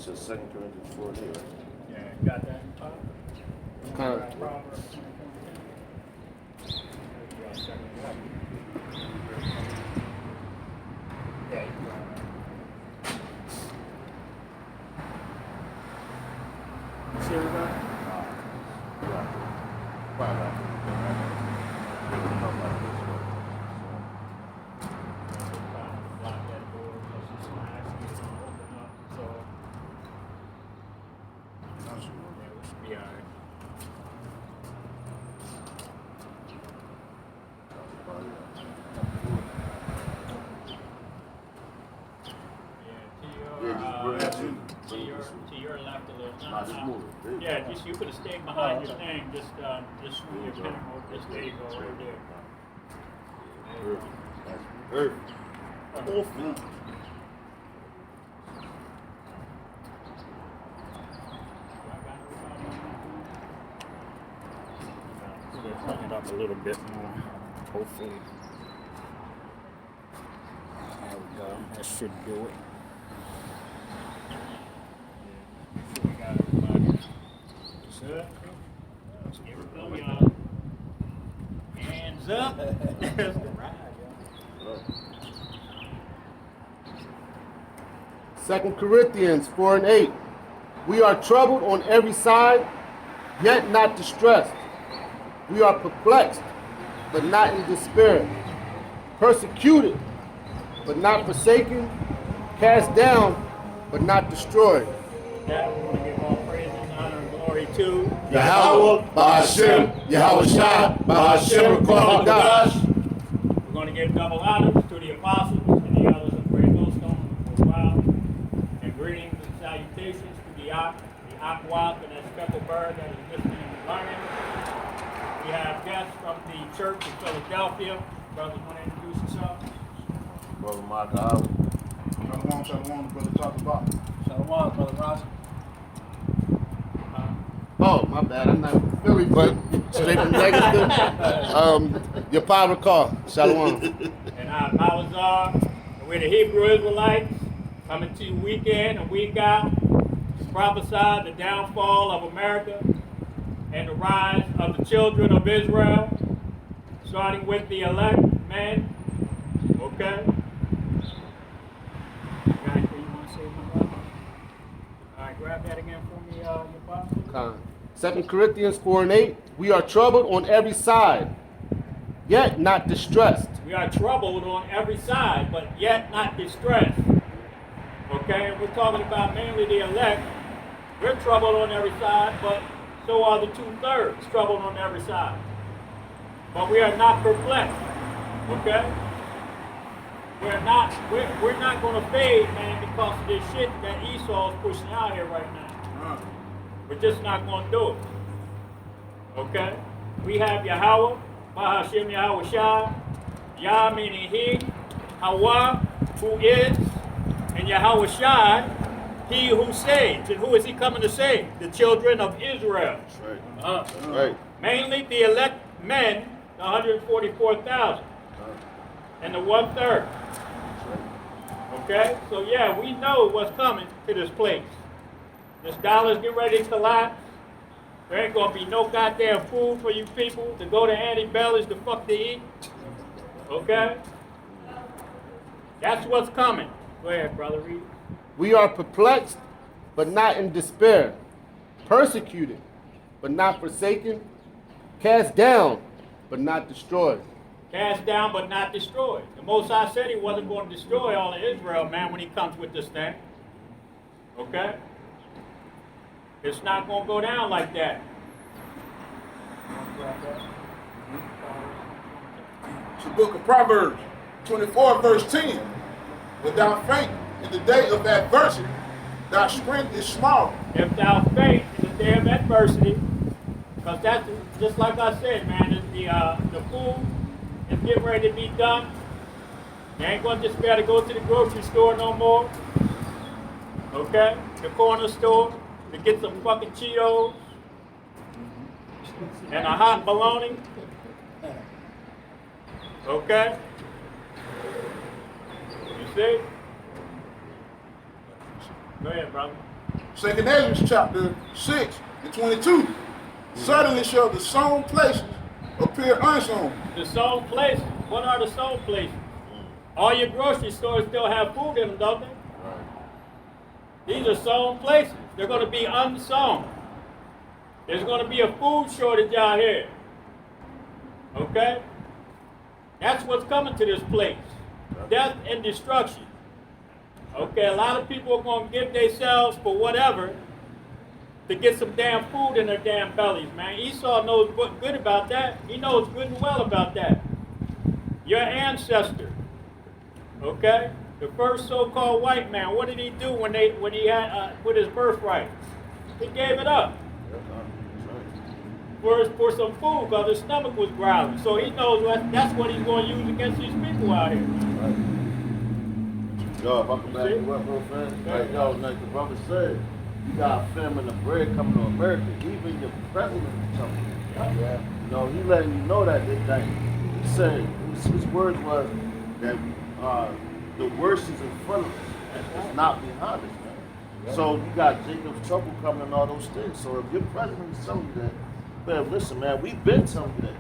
says 2 Corinthians 4 here, right? Yeah, got that? Kind of. Proverbs 24:10. Yeah, you got it. You see everybody? Block that door, because she's gonna ask you to open up, so yeah, we should be all right. To your left a little. Nah, just move it. Yeah, just you could have stayed behind your thing. Just move your pen over. Just there you go, right there. There you go. Turn it up a little bit more, hopefully. There we go. That should do it. We got everybody. Set. Here we go, y'all. Hands up. That's the ride, y'all. 2 Corinthians 4 and 8. We are troubled on every side, yet not distressed. We are perplexed, but not in despair. Persecuted, but not forsaken. Cast down, but not destroyed. That we want to give all praise and honor and glory to Yahweh, Ba'ashem, Yahweh Shai, Ba'ashem, Ruach HaKodesh. We're going to give double honors to the apostles and the others of Great Millstone for a while. And greetings and salutations to the Aquawap and that speckled bird that is listening and learning. We have guests from the church in Philadelphia. Brothers, want to introduce yourself? Brother Mark Island. Shalom, brother, talk about. Shalom, Brother Ross. Oh, my bad. I'm not from Philly, but straight from Legacy. Your power call. Shalom. And I'm Malazar. We're the Hebrew Israelites coming to you week in and week out to prophesy the downfall of America and the rise of the children of Israel, starting with the elect men. Okay? Guys, what you want to say, my brother? All right, grab that again for me, your Bible. 2 Corinthians 4 and 8. We are troubled on every side, yet not distressed. We are troubled on every side, but yet not distressed. Okay, and we're talking about mainly the elect. We're troubled on every side, but so are the 2/3 troubled on every side. But we are not perplexed. Okay? We're not going to fade, man, because of this shit that Esau's pushing out here right now. We're just not going to do it. Okay? We have Yahweh, Bahashem Yahweh Shai, Yah meaning he, Hawa, who is, and Yahweh Shai, he who saves. And who is he coming to save? The children of Israel. That's right. Right. Mainly the elect men, the 144,000, and the 1/3. Okay? So yeah, we know what's coming to this place. This dollar's getting ready to collapse. There ain't gonna be no goddamn food for you people to go to Annie Belly's to fuck to eat. Okay? That's what's coming. Go ahead, brother, read. We are perplexed, but not in despair. Persecuted, but not forsaken. Cast down, but not destroyed. Cast down but not destroyed. The Most High said he wasn't going to destroy all of Israel, man, when he comes with this thing. Okay? It's not going to go down like that. It's the book of Proverbs, 24, verse 10. Without faint in the day of adversity, thy strength is small. If thou faint in the day of adversity, because that's just like I said, man, the food is getting ready to be done. You ain't going to just be able to go to the grocery store no more. Okay? The corner store to get some fucking Cheetos and a hot bologna. Okay? You see? Go ahead, brother. 2 Ezra chapter 6 and 22. Suddenly shall the sown places appear unsown. The sold places. What are the sold places? All your grocery stores still have food in them, don't they? These are sown places. They're going to be unsown. There's going to be a food shortage out here. Okay? That's what's coming to this place. Death and destruction. Okay, a lot of people are going to give themselves for whatever to get some damn food in their damn bellies, man. Esau knows what good about that. He knows good and well about that. Your ancestor, okay? The first so-called white man, what did he do when he had with his birthright? He gave it up for some food because his stomach was growling. So he knows that's what he's going to use against these people out here. Yo, if I can back you up real fast, like, yo, like the brother said, you got famine of bread coming to America. Even your president is something. Yeah. You know, he letting you know that this thing. He said, his words was that the worst is in front of us. It's not behind us, man. Yeah. So you got Jacob's trouble coming and all those things. So if your president is telling you that, man, listen, man, we've been telling you that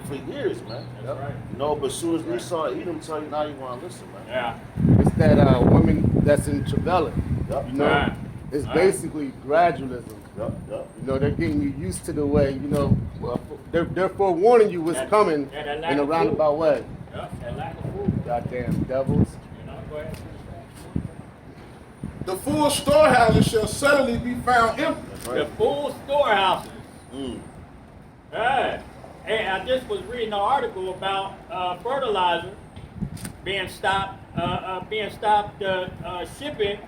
for years, man. That's right. You know, but as soon as Esau Edom tell you, now you want to listen, man. Yeah. It's that woman that's in travailing. Yep. You know, Right. it's Right. basically gradualism. Yep, yep. You know, they're getting you used to the way, you know, they're forewarning you what's That- coming yeah, that lack in a of roundabout way. Yeah, that lack of food. Goddamn devils. You know, go ahead. The full storehouses shall suddenly be found empty. That's The right. full storehouses. Mm. Hey, hey, I just was reading an article about fertilizer being stopped shipping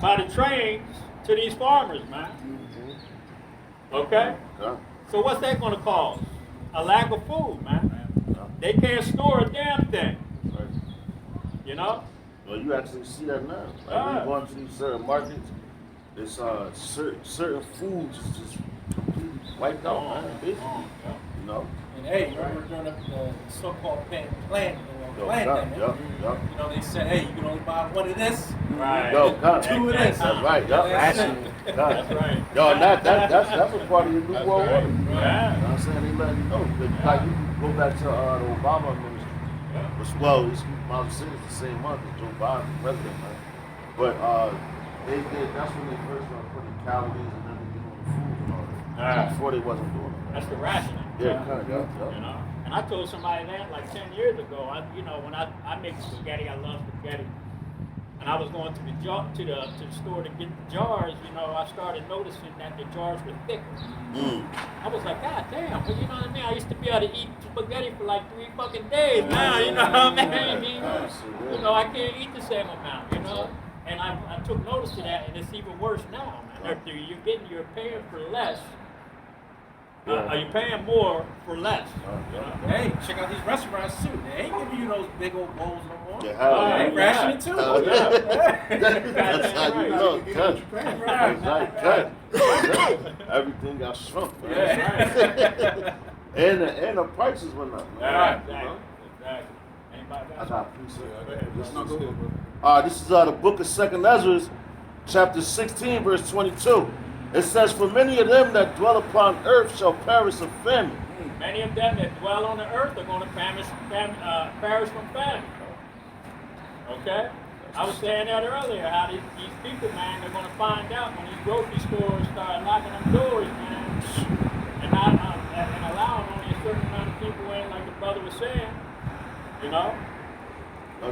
by the trains to these farmers, man. Okay? Yeah. So what's that going to cause? A lack of food, man. Yeah. They can't store a damn thing, Right. you know? Well, you actually see that now. Like when Ah. you go into these certain markets, it's certain foods is just completely wiped out, man. Basically, you know. And hey, remember during the so-called planting, Yo, planting, yeah, yeah. you know, they said, hey, you can only buy one of this, Right. Yo, God. two of this. That's right. Yeah. That's it. God. That's right. Yo, and that's a part of your new That's world right. order. You know Yeah. what I'm saying? They letting you know. Like you can go back to the Obama administration. Which, well, my saying it's the same month as Joe Biden, the president, man. But that's when they first started putting calories and everything on the food and all that. Ah. Before they wasn't doing it. That's the rationing. Yeah, kind of, You yeah. know? And I told somebody that like 10 years ago. When I make spaghetti, I love spaghetti. And I was going to the store to get the jars, you know, I started noticing that the jars were thicker. Mm. I was like, God damn, well, you know what I mean? I used to be able to eat spaghetti for like 3 fucking days. Now, you know what I mean? You know, I can't eat the same amount, you know? And I took notice of that, and it's even worse now, man. You're paying for less. Are you paying more for less? You know? Hey, check out these restaurants too. They ain't giving you those big old bowls no more. Yeah, hell They yeah. rationing too. That's how you know, cut. That's right, cut. Everything got shrunk, man. Yeah. And the prices went up, man. Right, You know? exactly. Anybody I got got a piece of it. Let's not go ahead, bro. This is the book of 2 Ezra, chapter 16, verse 22. It says, for many of them that dwell upon earth shall perish of famine. Many of them that dwell on the earth are going to perish from famine. Okay? I was saying that earlier, how these people, man, they're going to find out when these grocery stores start locking them doors, man, and not and allowing only a certain amount of people in, like the brother was saying. You know?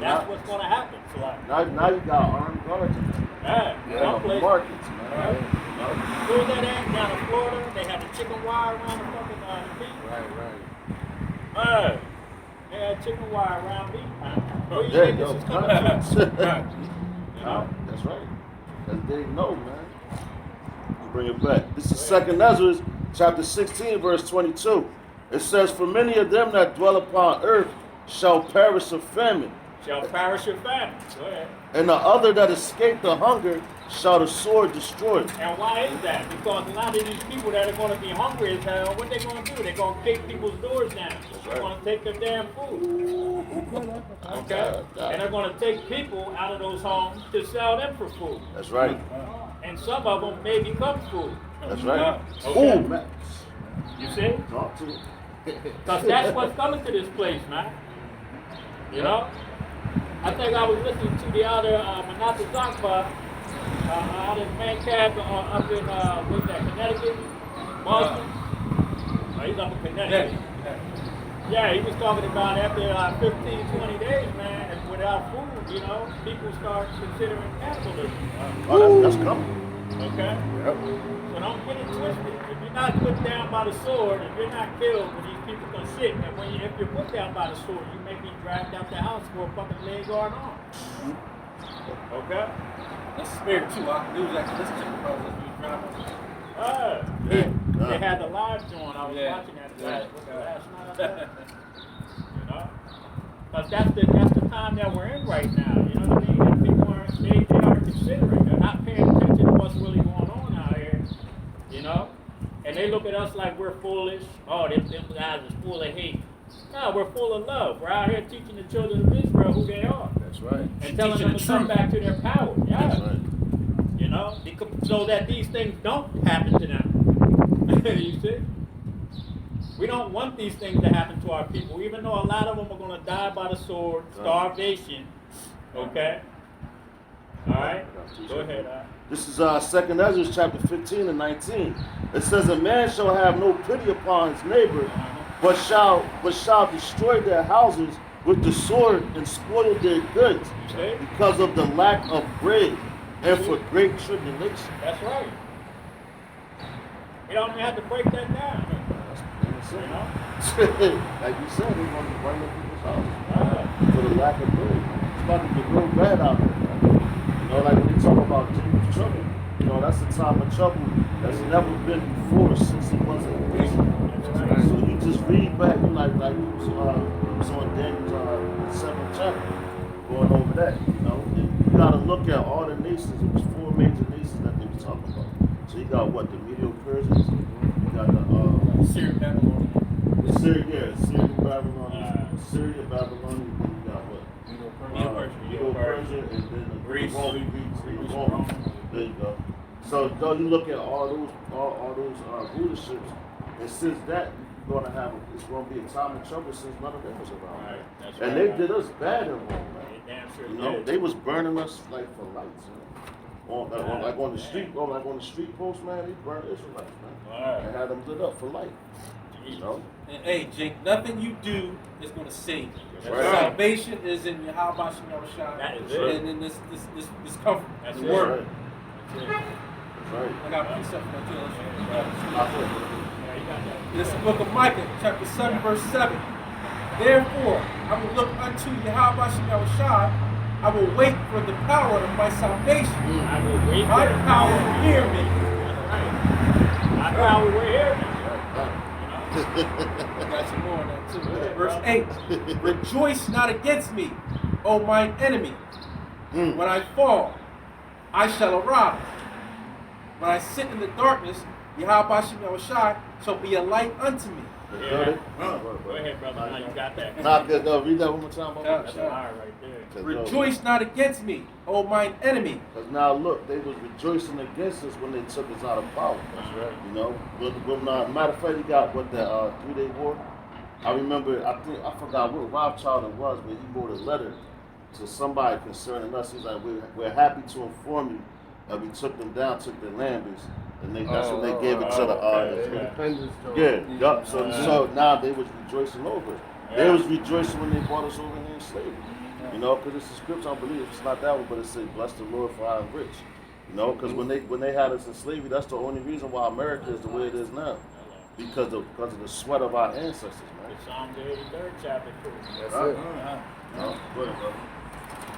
That's what's going to happen. So, like, Now you got armed guards. yeah, one place. Markets, man. You know? Where was that at? Down in Florida, they had the chicken wire around the fucking the beach. Right. They had chicken wire around beach, man. Where you There think you this go. is coming from? You know? That's right. Because they know, man. You bring it back. This is 2 Ezra, chapter 16, verse 22. It says, for many of them that dwell upon earth shall perish of famine, shall perish with famine. Go ahead. And the other that escaped the hunger shall the sword destroy. And why is that? Because a lot of these people that are going to be hungry as hell, what they going to do? They're going to kick people's doors down. They're right. going to take their damn food. Okay? And they're going to take people out of those homes to sell them for food. That's right. And some of them may become food. That's right. Okay. Ooh, man. You see? Talk to it. Because that's what's coming to this place, man. You know? I think I was listening to the other Manasa Zakpa out in Mancab up in, what's that, Connecticut? Boston? He's up in Connecticut. Yeah, he was talking about after 15, 20 days, man, and without food, you know, people start considering cannibalism. Oh, that's coming. Okay? Yep. So don't get it twisted. If you're not put down by the sword, if you're not killed, when these people come sick, and if you're put down by the sword, you may be dragged out the house for a fucking leg or an arm. Okay? That's spirit too. I knew that. Let's check the process we driving. They had the live on. I was Yeah. watching that last night. I think. You know? Because that's the time that we're in right now. You know what I mean? And people aren't considering. They're not paying attention to what's really going on out here. You know? And they look at us like we're foolish. Oh, them guys is full of hate. No, we're full of love. We're out here teaching the children of Israel who they are. That's right. And telling Teaching them the to come truth. back to their power. Yeah. That's right. You know? So that these things don't happen to them. You see? We don't want these things to happen to our people, even though a lot of them are going to die by the sword, starvation. Okay? All right? Go ahead. This is 2nd Ezra chapter 15 and 19. It says, a man shall have no pity upon his neighbor, but shall destroy their houses with the sword and spoil their goods See? because of the lack of bread and for great tribulation. That's right. We don't even have to break that down. That's You what know? I'm saying. Like you said, they want to burn up people's houses for the lack of bread. It's about to get real bad out there. Man. You know, like when they talk about Jacob's trouble, you know, that's a time of trouble that's never been before since it wasn't recent. Right. So you just read back, you like you was on Daniel's 7th chapter, going over that, you know. And you gotta look at all the nations. It was 4 major nations that they was talking about. So you got what, the Medo-Persians, you got the Syria, Babylon. Syria, Babylon, Syria, Babylon, and you got what? Medo-Persia, and then the Greece. Roman Greeks, and the Romans. There you go. So though you look at all those rulerships, and since that it's gonna be a time of trouble since none of them was around. Right, that's And right. they did us bad in Rome, man. They damn sure You know, did. they was burning us like for lights, you know. On the street post, man, they burned Israelites, man. Right. And had them lit up for light. You know? And hey, Jake, nothing you do is going to save you. That's right. Salvation is in Yahweh Shem Yahushua. That is it. And in this comfort, That's the it. word. That's right. I got a precept for that too. That's right. Yeah, you got that. This is the book of Micah, chapter 7, verse 7. Therefore, I will look unto Yahweh Shem Yahushua. I will wait for the power of my salvation. I will wait My for the power will hear me. That's right. My power will hear me. Got some more on that too. Verse 8. Rejoice not against me, O mine enemy. When I fall, I shall arise. When I sit in the darkness, Yahweh Shem Yahushua shall be a light unto me. Yeah. Go ahead, brother. Now you got that. Nah, good. Read that one more time. That's a lie right there. Rejoice not against me, O mine enemy. Because now look, they was rejoicing against us when they took us out of power. That's right. You know, matter of fact, you got what the 3-day war. I remember, I forgot what Rothschild it was, but he wrote a letter to somebody concerning us. He's like, we're happy to inform you that we took them down, took their land, and that's when they gave it to the Independence. yup. So now they was rejoicing over it. They was rejoicing when they brought us over here in slavery. You know, because it's a scripture, I believe it's not that one, but it says, "Bless the Lord, for I am rich." You know, because when they had us in slavery, that's the only reason why America is the way it is now, because of the sweat of our ancestors, man. It's Psalm the 83rd chapter. That's Right. it. No, go ahead,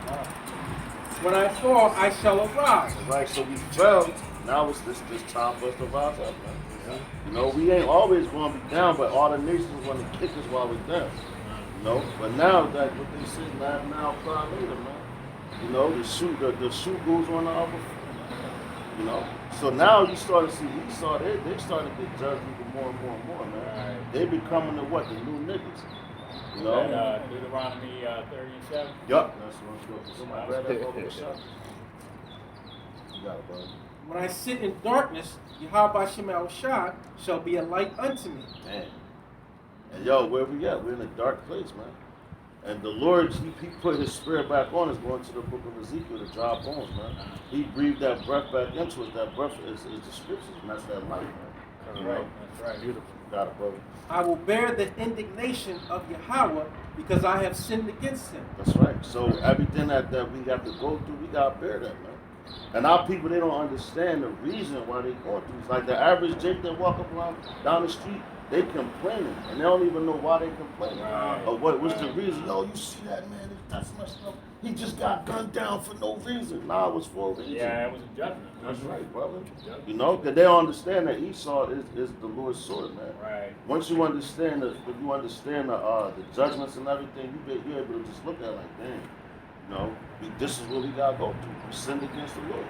brother. When I fall, I shall arise. Right, so we fell. Now it's this time for us to rise up, man. You know, we ain't always going to be down, but all the nations want to kick us while we're down. You You know, but now that what they say, laugh now, cry later, man. You know, the shoe goes on the other foot. You know, so now you start to see Esau. They starting to get judged even more and more and more, man. Right. They becoming the what? The new niggas. You know. And, Deuteronomy 30 and 7. Yup. That's what I'm supposed to. Somebody read that over the shop. You got it, bro. When I sit in darkness, Yahweh Shema Shad shall be a light unto me. Man. And yo, where we at? We're in a dark place, man. And the Lord, he put his spirit back on us, going to the book of Ezekiel, the dry bones, man. He breathed that breath back into us. That breath is the scriptures, and that's that life, man. That's You right. know? That's right. Beautiful. Got it, brother. I will bear the indignation of Yahweh because I have sinned against him. That's right. So everything that we have to go through, we got to bear that, man. And our people, they don't understand the reason why they're going through. It's like the average Jake that walk up around down the street, they complaining, and they don't even know why they complaining. Right. Or what's the reason? Yo, you see that man? That's messed up. He just got gunned down for no reason. Nah, it was for a reason. Yeah, it was a judgment. That's right, brother. You know, because they don't understand that Esau is the Lord's sword, man. Right. Once you understand the judgments and everything, you're able to just look at it like, damn, you know, this is what we gotta go through. We sinned against the Lord.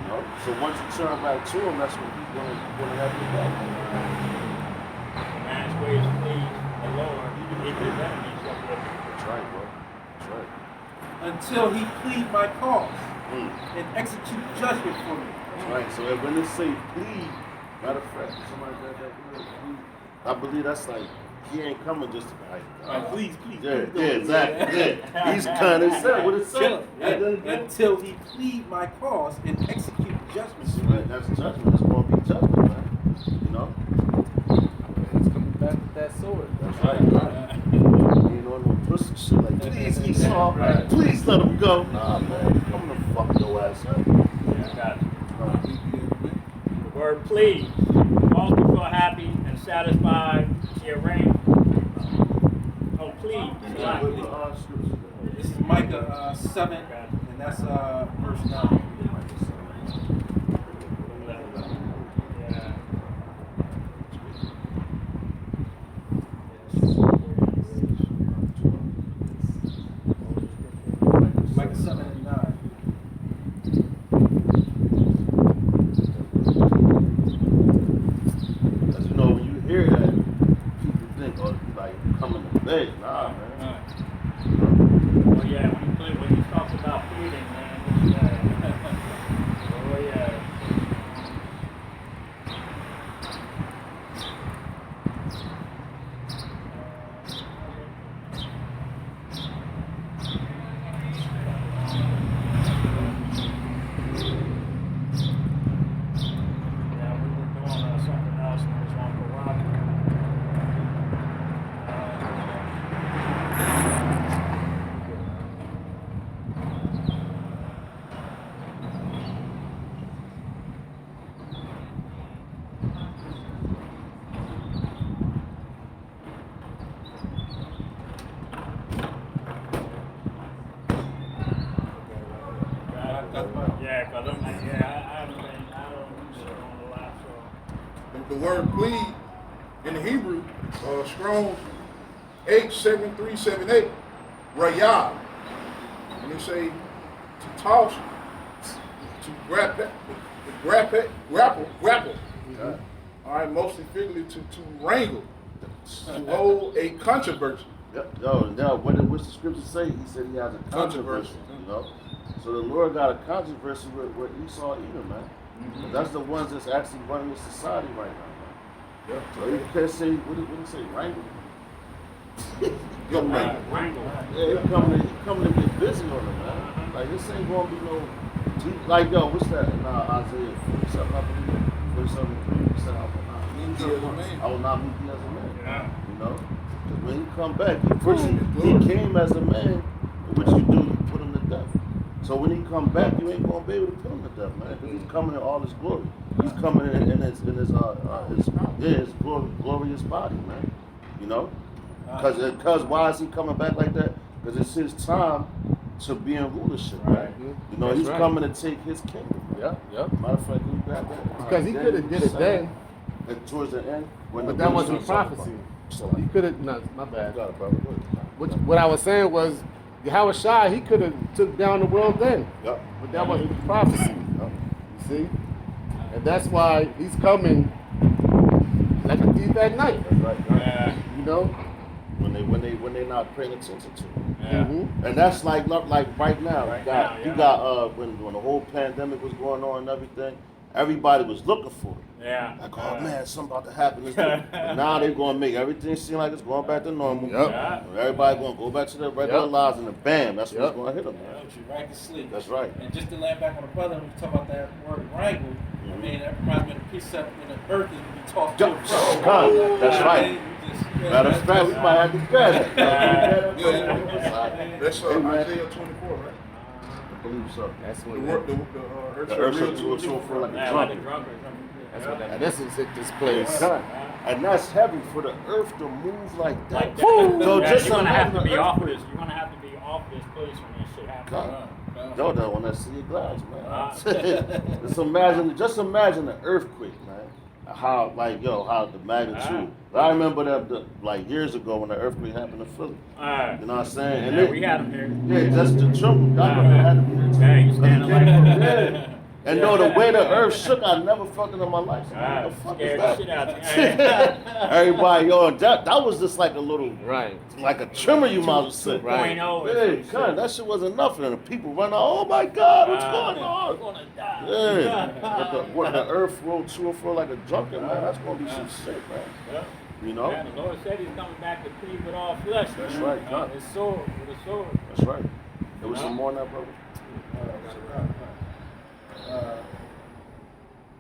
You know, so once you turn back to Him, that's when He's gonna have you back. The man's ways please the Lord, even if his enemies shall be. That's right, bro. That's right. Until he plead my cause Mm. and execute judgment for me. That's right. So when they say plead, matter of fact, somebody got that word, plead. I believe that's like He ain't coming just to like. Please. Yeah, exactly. Yeah. He's kind of said what it said. Until he plead my cause and execute judgment for me. Right, that's judgment. That's going to be judgment, man. You know. It's coming back with that sword. That's right. Ain't on no pussy shit like please Esau, Right. please let him go. Nah, man, you coming to fuck your ass up. Yeah, I got it. The word please. All people are happy and satisfied. She arranged. Oh, please. This is Micah 7, and that's verse 9. Yeah. Micah 7 and 9. Because you know, when you hear that, people think, oh, you like coming to beg. Nah, man. Oh yeah, when he talks about pleading, man. Oh yeah. Yeah, we were doing something else and it was on Corral. Yeah, cause I haven't been, I don't use it on a lot, so. The word plead in the Hebrew, Strong's 87378, rayah. And they say to toss, to grapple. Yeah. All right, mostly figuratively to wrangle, to hold a controversy. Yep. Yo, what's the scripture say? He said he has a controversy, you know? So the Lord got a controversy with Esau Edom, man. Mm-hmm. That's the ones that's actually running the society right now, man. Yep. So you can't say, what did he say, wrangle? Wrangle. Yeah, he coming to get busy on them, man. Like, this ain't gonna be no, like, yo, what's that in Isaiah 47, I believe? 47, he said, I will not meet thee as a man. Yeah. You know? Because when he come back, he came as a man, and what you do, you put him to death. So when he come back, you ain't gonna be able to put him to death, man. Because he's coming in all his glory. He's coming in his glorious body, man. You know? Because why is he coming back like that? Because it's his time to be in rulership, right? You know, he's coming to take his kingdom. Yep. Matter of fact, we grab that. Because he could have did it then, And towards the end, when but the that wasn't rulership- prophecy. He could have, no, my bad. You got it, brother. Go ahead. what I was saying was, Yahweh Shai, he could have took down the world then, Yep. but that wasn't the prophecy. Yep. You see, and that's why he's coming like a thief at night. That's right. Yeah. You know. When they not paying attention to it. Yeah. Mhm. And that's like right now. Right you got now, you yeah. got when the whole pandemic was going on and everything, everybody was looking for it. Yeah. Like, oh man, something about to happen. But now they're gonna make everything seem like it's going back to normal. Yep. Yeah. Everybody gonna go back to their regular Yep. lives and then bam, that's Yep. what's gonna hit them. Put you right to sleep. That's right. And just to land back on the brother who was talking about that word wrangle, I mean, that reminds me of the precept when the earth is to be tossed to and fro. God, that's right. You just- Matter of fact, we might have to grab it. That's Hey, man. Isaiah 24, right? I believe so. That's The what. word, earth The shall earth real will to so feel like a Yeah, like a drunkard. drunkard. That's what that. And this is hit this place. God. And that's heavy for the earth to move like that. Like that. Woo! So Yeah, just you're gonna have to imagine be the off of earthquake. this. You're gonna have to be off this place when this shit happens. God. No, that when I see your glass, man. Ah. just imagine the earthquake, man. How how the magnitude. I remember that like years ago when the earthquake happened in Philly. Alright. You know what I'm saying? And Yeah, they- we had them here. Yeah, just the tremble. I remember had to be there too. Yeah, you standing like Yeah. And though the way the earth shook, I never felt it in my life. So Ah, what the fuck scared is the that? shit out of you. Everybody, that was just like a little, Right. like a tremor you might have said. Right. 2.0 or Yeah, some God, shit. that shit wasn't nothing. And the people run out, oh my God, what's going We're on? gonna die. Yeah. What the earth rolled to and fro like a drunken, man, that's gonna be some shit, man. Yeah. You know? Yeah, the Lord said he's coming back to plead with all flesh. That's man. right, God. His sword, with a sword. That's right. There was some more on that, brother?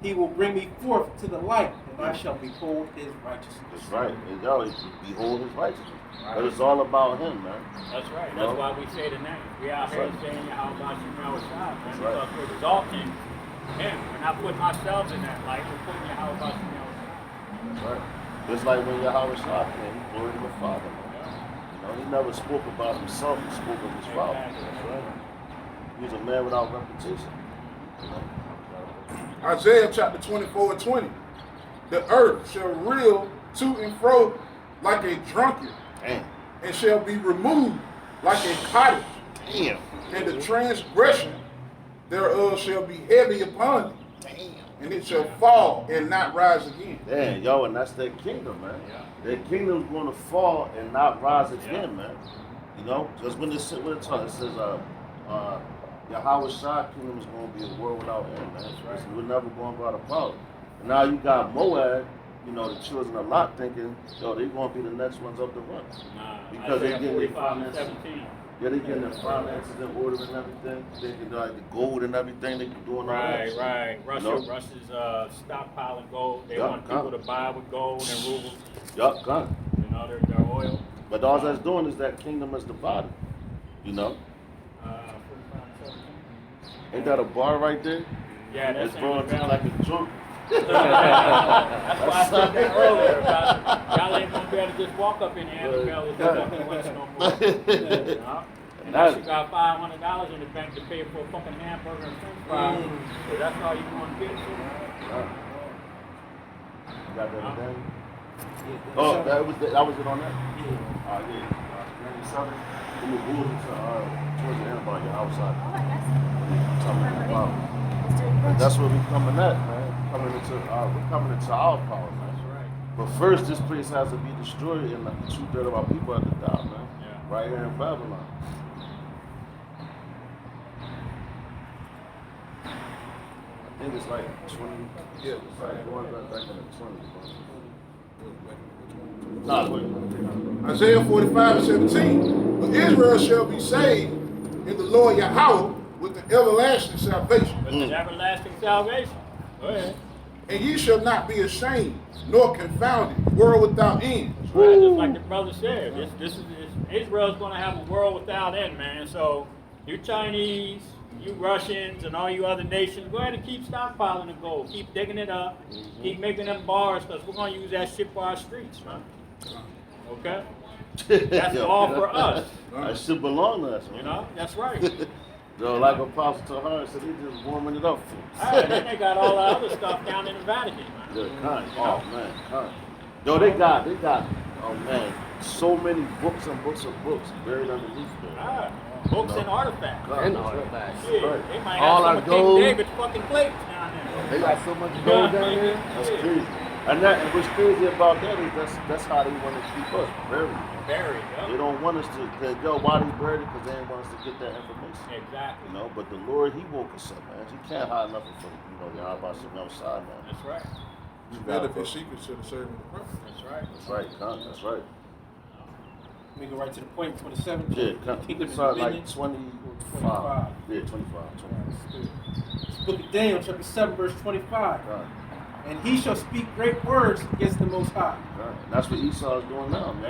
He will bring me forth to the light, and I shall behold his righteousness. That's right. And y'all behold his righteousness. But it's all about him, man. That's right. No. That's why we say the name. We out That's here right. saying how about you now man. That's Because right. we're exalting him. We're not putting ourselves in that light. We're putting how about you That's right. Just like when Yahweh Shah came, he glory to the Father, man. You know, he never spoke about himself, he spoke of his Father. That's right. He was a man without repetition. You know? Isaiah chapter 24 and 20. The earth shall reel to and fro like a drunkard, Damn. and shall be removed like a cottage, Damn. and the transgression thereof shall be heavy upon it, Damn. and it shall fall and not rise again. Damn, yo, and that's their kingdom, man. Their kingdom's going to fall and not rise again, man. You know, because when it says, Yahweh Shah kingdom is going to be a world without end, man. That's right. We're never going to go out of power. And now you got Moab, you know, the children of Lot thinking, yo, they're going to be the next ones up the run. Because they get their finances. 17. Yeah, they getting their finances in order and everything. They can like the gold and everything. They can doing all Right, that. right. Russia, No. Russia's stockpiling gold. They Yeah, want people to buy with gold and rubles. Yup, come. You know, their oil. But all that's doing is that kingdom is divided. You know? 45, 17. Ain't that a bar right there? Yeah, that's It's going to like a drunk. That's why I said that earlier about y'all ain't gonna be able to just walk up in the Annabelle and fucking West no more. Unless you got $500 in the bank to pay for a fucking hamburger and french fries. So that's all you want to get. You got that thing? Oh, that was it on that? Yeah. Granny Southern. We were moving to towards the end about your outside. That's where we coming at, man. We're coming into our power, man. That's right. But first, this place has to be destroyed, and like, 2/3 of our people have to die, man. Yeah. Right here in Babylon. I think it's like 20. Yeah. It's like going back in the 20s. Nah, wait. Isaiah 45 and 17. But Israel shall be saved in the Lord Yahweh with the everlasting salvation. But there's everlasting salvation. Go ahead. And ye shall not be ashamed, nor confounded, world without end. Right, just like the brother said, Israel's going to have a world without end, man. So you Chinese, you Russians, and all you other nations, go ahead and keep stockpiling the gold. Keep digging it up. Keep making them bars, because we're going to use that shit for our streets, man. Okay? That's all for us. That shit belong to us, man. You know? That's right. So, like Apostle Tahar said, they just warming it up for us. All right, then they got all the other stuff down in the Vatican, man. Yeah, kind. Oh man, kind. Yo, they got. Oh man, so many books and books of books buried underneath there. Ah, books and artifacts. God, And that's right. artifacts. Shit, Right. they might All have our some of King gold. David's fucking plates down there. They got so much gold down there. That's crazy. And what's crazy about that is that's how they want to keep us buried. Buried, They yeah. don't want us to go, why they buried it? Because they didn't want us to get that information. Exactly. You know, but the Lord, He woke us up, man. He can't hide nothing from, the Yahweh outside, man. That's right. It's better if his secrets to the servant of the prophet. That's right. That's right, Con. That's right. Let me go right to the point. 27. Yeah, Kingdom and start like dominion. 25. Yeah, 25. 25. Let's do it. It's the book of Daniel, chapter 7, verse 25. God, And he shall speak great words against the Most High. God. And that's what Esau is doing now, man.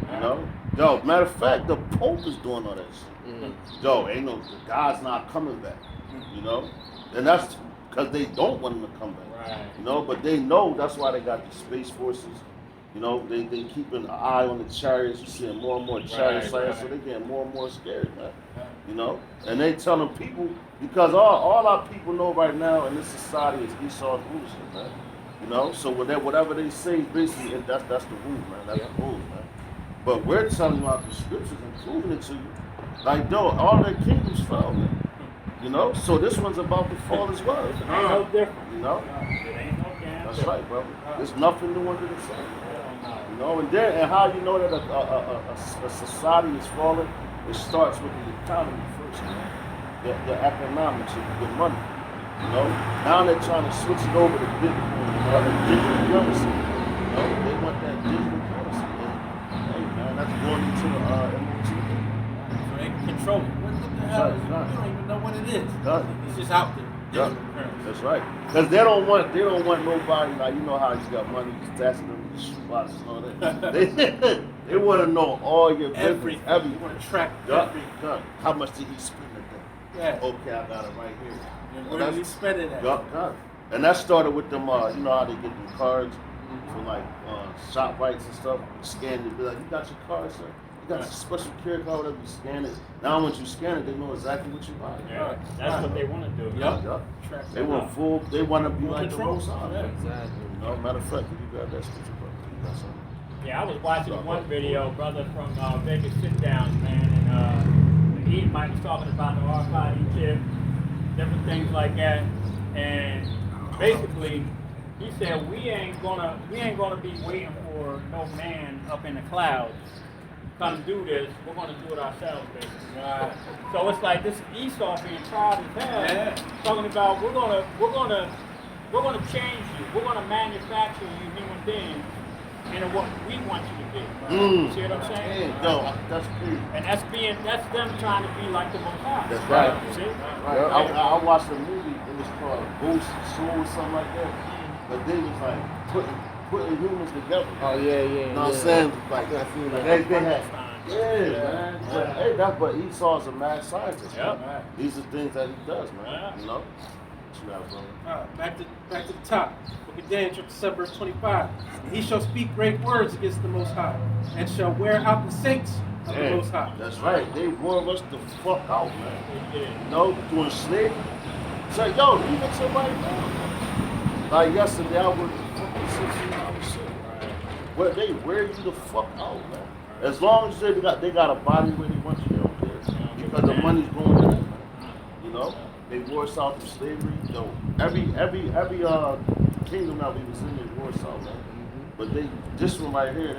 Yeah. You know? Yo, matter of fact, the Pope is doing all that shit. Yo, God's not coming back. You know? And that's because they don't want him to come back. Right. You know, but they know that's why they got the space forces. You know, they keeping an eye on the chariots. You seeing more and more chariots, Right. so they getting more and more scared, man. You know, and they telling people because all our people know right now in this society is Esau's rules, man. You know, so whatever they say, basically that's the rule, man. That's the rules, man. But we're telling you out the scriptures and proving it to you, like though all their kingdoms fell, man. You know, so this one's about to fall as well. It ain't no different. You know, It ain't no damn that's different. right, brother. There's nothing new under the sun. Hell You know, and how you know that a society is falling, it starts with the economy first, man. The economics, the money. You know, now they're trying to switch it over to digital currency. You know, they want that digital currency. And, hey, man, that's going into the MOT. So they can control it. What the hell is it? Right. You don't even know what it is. Right. It's just out there. Yeah, that's right. Because they don't want nobody, like, you know how you got money, you taxing them, you shoot bots and all that. They want to know all your business, Everything. You want to track Yeah, everything. yeah. How much did he spend a day? Yeah. Okay, I got it right here. And Well, where do you spend it at? Yeah, yeah. And that started with them, you know how they get them cards for like shop rights and stuff. You scan it, be like, you got your card, sir? You got your special security card, whatever, you scan it. Now once you scan it, they know exactly what you buy. Yeah, that's what they want to do. Yup. Yeah. Track They that want out. they want to be Full like control. the most high. Yeah. Exactly. You know, matter of fact, if you grab that scripture, bro, you got something. Yeah, I was watching one video, brother, from Vegas Sit Downs, man, and he might was talking about the archive Egypt, different things like that, and basically he said we ain't gonna be waiting for no man up in the clouds come do this. We're gonna do it ourselves, basically. Right. So it's like this Esau being proud as hell, Yeah. talking about we're gonna change you. We're gonna manufacture you human beings into what we want you to be. See what I'm saying? Yeah, yo, that's crazy. And that's them trying to be like the Most High. That's right. See? Right. I watched a movie, it was called Ghost Soul or something like that. But they was like putting humans together. Oh yeah, yeah. You know what I'm saying? Like, I seen that. they had, man. But, hey, but Esau's a mad scientist. Yeah. Man. These are things that he does, man. Yeah. You know? What you got, brother? All right, back to the top. Book of Daniel, chapter 7, verse 25. And he shall speak great words against the Most High, and shall wear out the saints of the Hey, Most High. that's right. They wore us the fuck out, man. They did. You know, doing slavery. Say, yo, leave it to right now. Like yesterday, I worked fucking 16-hour shift. Where they wear you the fuck out, man. As long as they got a body where they want you, they don't care. Because the money's going to them, man. You know? They wore us out from slavery. Yo, every kingdom that we was in, they wore us out, man. But this one right here,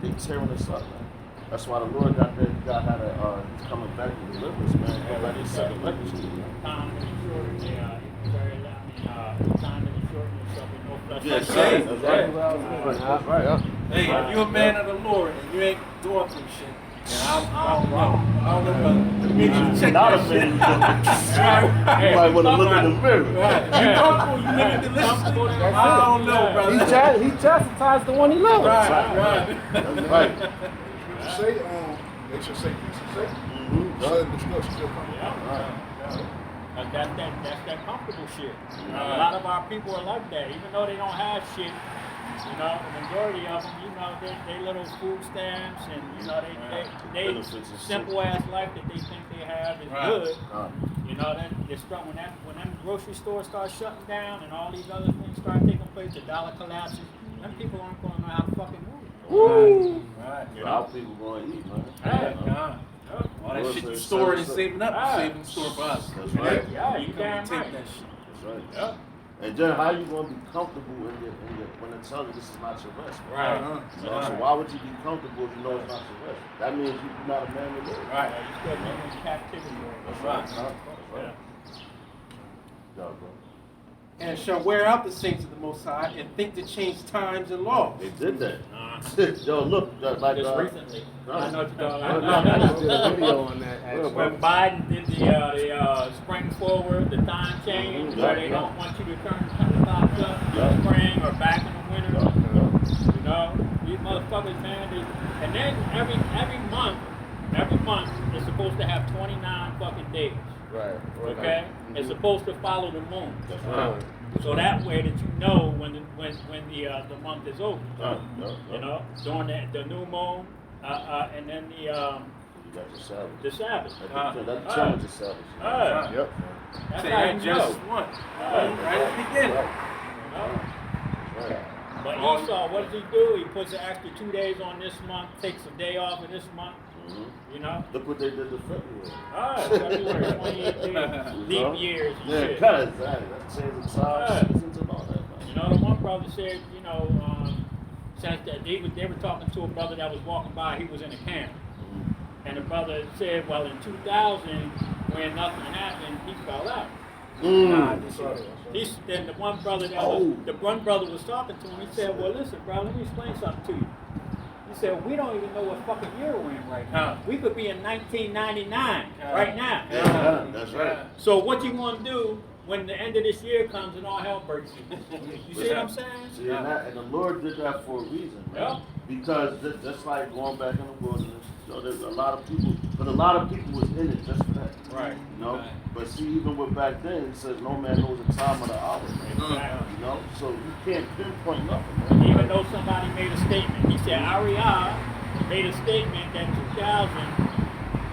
they tearing us up, man. That's why the Lord got he's coming back to deliver us, man. Go back to second legacy, man. Time and shorten time and shorten yourself with no flesh. Yes, Like sir. that. That's right. That's right. Hey, if you a man of the Lord and you ain't going through shit, then I don't know, brother. You need to check Not that a shit. man. You might want to look in the mirror. Right. You comfortable, you living deliciously. I don't know, brother. He chastised the one he loves. Right. That's right. You say, they should say peace and safety. Mhm. Sudden destruction shall come. That's that comfortable shit. You know, a lot of our people are like that, even though they don't have shit. You know, the majority of them, you know, they little food stamps and you know they Benefits and shit. simple ass life that they think they have is Right. good. You know, when them grocery stores start shutting down and all these other things start taking place, the dollar collapses, them people aren't going to know how to fucking move. Woo! Right. You Our know? people going to eat, man. Right. You know? God. All that Lord shit you says, storing and "Son, saving up, Ah. saving store for us. That's And right. then Yeah, you you come and damn take right. that shit. That's right. Yeah. And then how you gonna be comfortable in your when they tell you this is not your rest? Man? Right. You know, so why would you be comfortable if you know it's not your rest? That means you're not a man to live. Right. Yeah, you still living in captivity. That's Right. right. That's right. Yeah, bro. And shall wear out the saints of the Most High and think to change times and laws. They did that. Uh, Yo, look, like just recently. I know what you're talking I just did a about. video on that. Actually. When Biden did the spring forward, the time change, Mhm. where they don't want you to turn the clocks up in the spring or back in the winter. You know, these motherfuckers, man. And then every month, it's supposed to have 29 fucking days. Right. Okay, it's supposed to follow the moon. That's Right. right. So that way that you know when the month is over. You know, during the new moon, and then You got the Sabbath. the Sabbath. That determines the Sabbath. Yep. That's Say how that you just know. one. Right at the beginning. You know? Right. But Esau, what does he do? He puts an extra 2 days on this month, takes a day off in this month. Mhm. You know. Look what they did to February. February 28 days, leap years and Yeah, shit. cuz that changed the time, Right. seasons and all that, man. You know, the one brother said, you know, since that they were talking to a brother that was walking by, he was in a camp. Mhm. And the brother said, well, in 2000, when nothing happened, he fell out. Then the one brother was talking to him. He said, well, listen, bro, let me explain something to you. He said, we don't even know what fucking year we're in right now. We could be in 1999 right now. Yeah, that's right. So what you want to do when the end of this year comes and all hell breaks loose? You see what I'm saying? See, and the Lord did that for a reason, man. Yeah. Because just like going back in the wilderness, you know, there's a lot of people, but a lot of people was in it just for that. Right. You know? Right. But see, even with back then, it says no man knows the time of the hour. Exactly. You know? So you can't pinpoint nothing, man. Even though somebody made a statement. He said Ariel made a statement that 2000,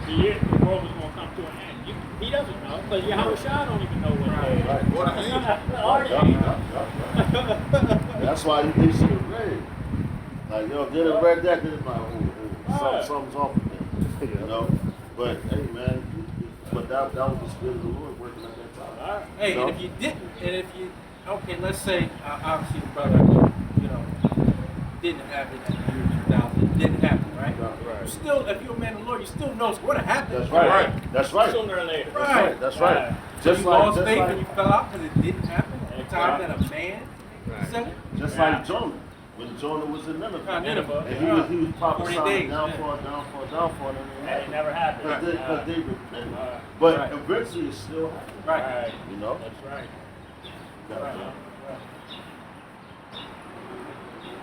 the world was going to come to an end. He doesn't know, because Yahweh Shah don't even know what it is. Right. What an angel. Or the angel. That's why they should have read. Like, yo, they done read that, then it's like, something's off with that. You know? But, hey, man, but that was the Spirit of the Lord working at that time. Hey, You know? and if you didn't, and if you, okay, let's say, obviously the brother, you know, didn't have it in the year 2000, it didn't happen, right? Right. You still, if you're a man of the Lord, you still know it's going to happen. That's right. That's right. Sooner or later. That's right. That's right. So Just you like, lost just faith like, and you fell out because it didn't happen at the time that a man said it? just like Jonah. When Jonah was in Nineveh. Nineveh. And he was 40 prophesying days, downfall, And it never happened. Because they repented. Right. But Right. eventually it still happened. Right. You know? That's right. You gotta do it.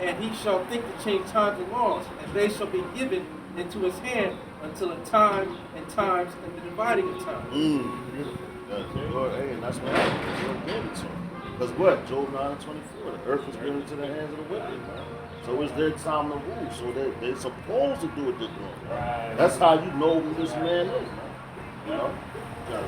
And he shall think to change times and laws, and they shall be given into his hand until a time and times and the dividing of time. The Lord, hey, and that's what happened. The Lord gave it to him. Because what? Job 9:24. The earth was given into the hands of the wicked, man. So it's their time to rule. So they're supposed to do what they're doing. Man. Right. That's how you know who this man is, man. You know? You gotta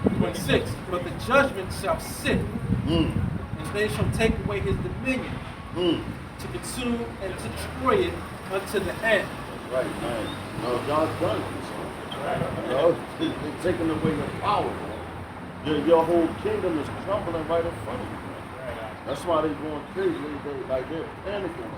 go. 26. But the judgment shall sit, Mm. and they shall take away his dominion, Mm. to consume and to destroy it unto the end. That's right, man. No, God's done this. You know, they're taking away your power, man. Your whole kingdom is crumbling right in front of you, man. That's why they're going crazy. They're panicking.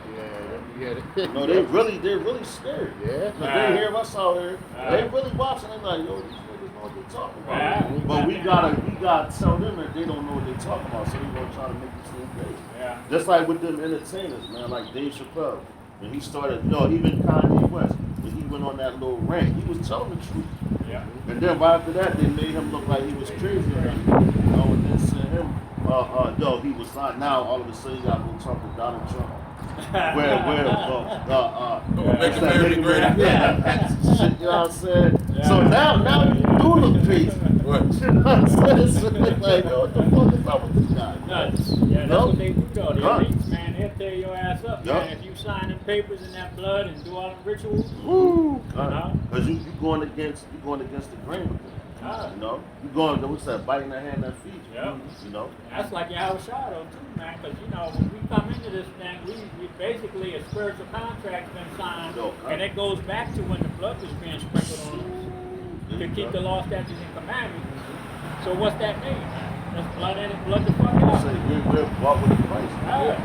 Yeah. No, they're really scared. Yeah. Cause they hear us out here. They really watching. They like, yo, these niggas know what they're talking about. Yeah. But we gotta tell them that they don't know what they're talking about. So they gonna try to make this thing crazy. Yeah. Just like with them entertainers, man, like Dave Chappelle. When he started, even Kanye West, when he went on that little rant, he was telling the truth. Yeah. And then right after that, they made him look like he was crazy. And then sent him, he was not. Now all of a sudden, you gotta go talk to Donald Trump. Make America great again. Yeah, shit, you know what I'm saying? Yeah. So now you do look crazy. What? You know what I'm saying? So it's like, yo, what the fuck is up with this guy? Nuts. Yeah, that's No? what they do, though. The Right. elites, man, they'll tear your ass up, Yeah. man. If you sign them papers in that blood and do all them rituals, Woo! know? Because you're going against the grain with them. Yeah. You know, you going, what's that, biting the hand that feeds you. Yeah. You know? That's like Yahweh Shadow too, man. Because you know, when we come into this thing, we basically a spiritual contract's been signed, Yo, and it goes back to when the blood was being sprinkled on us to keep the law, statutes, and commandments. So what's that mean? That's blood in it, blood the fuck out. Say, we're bought with the price. Yeah.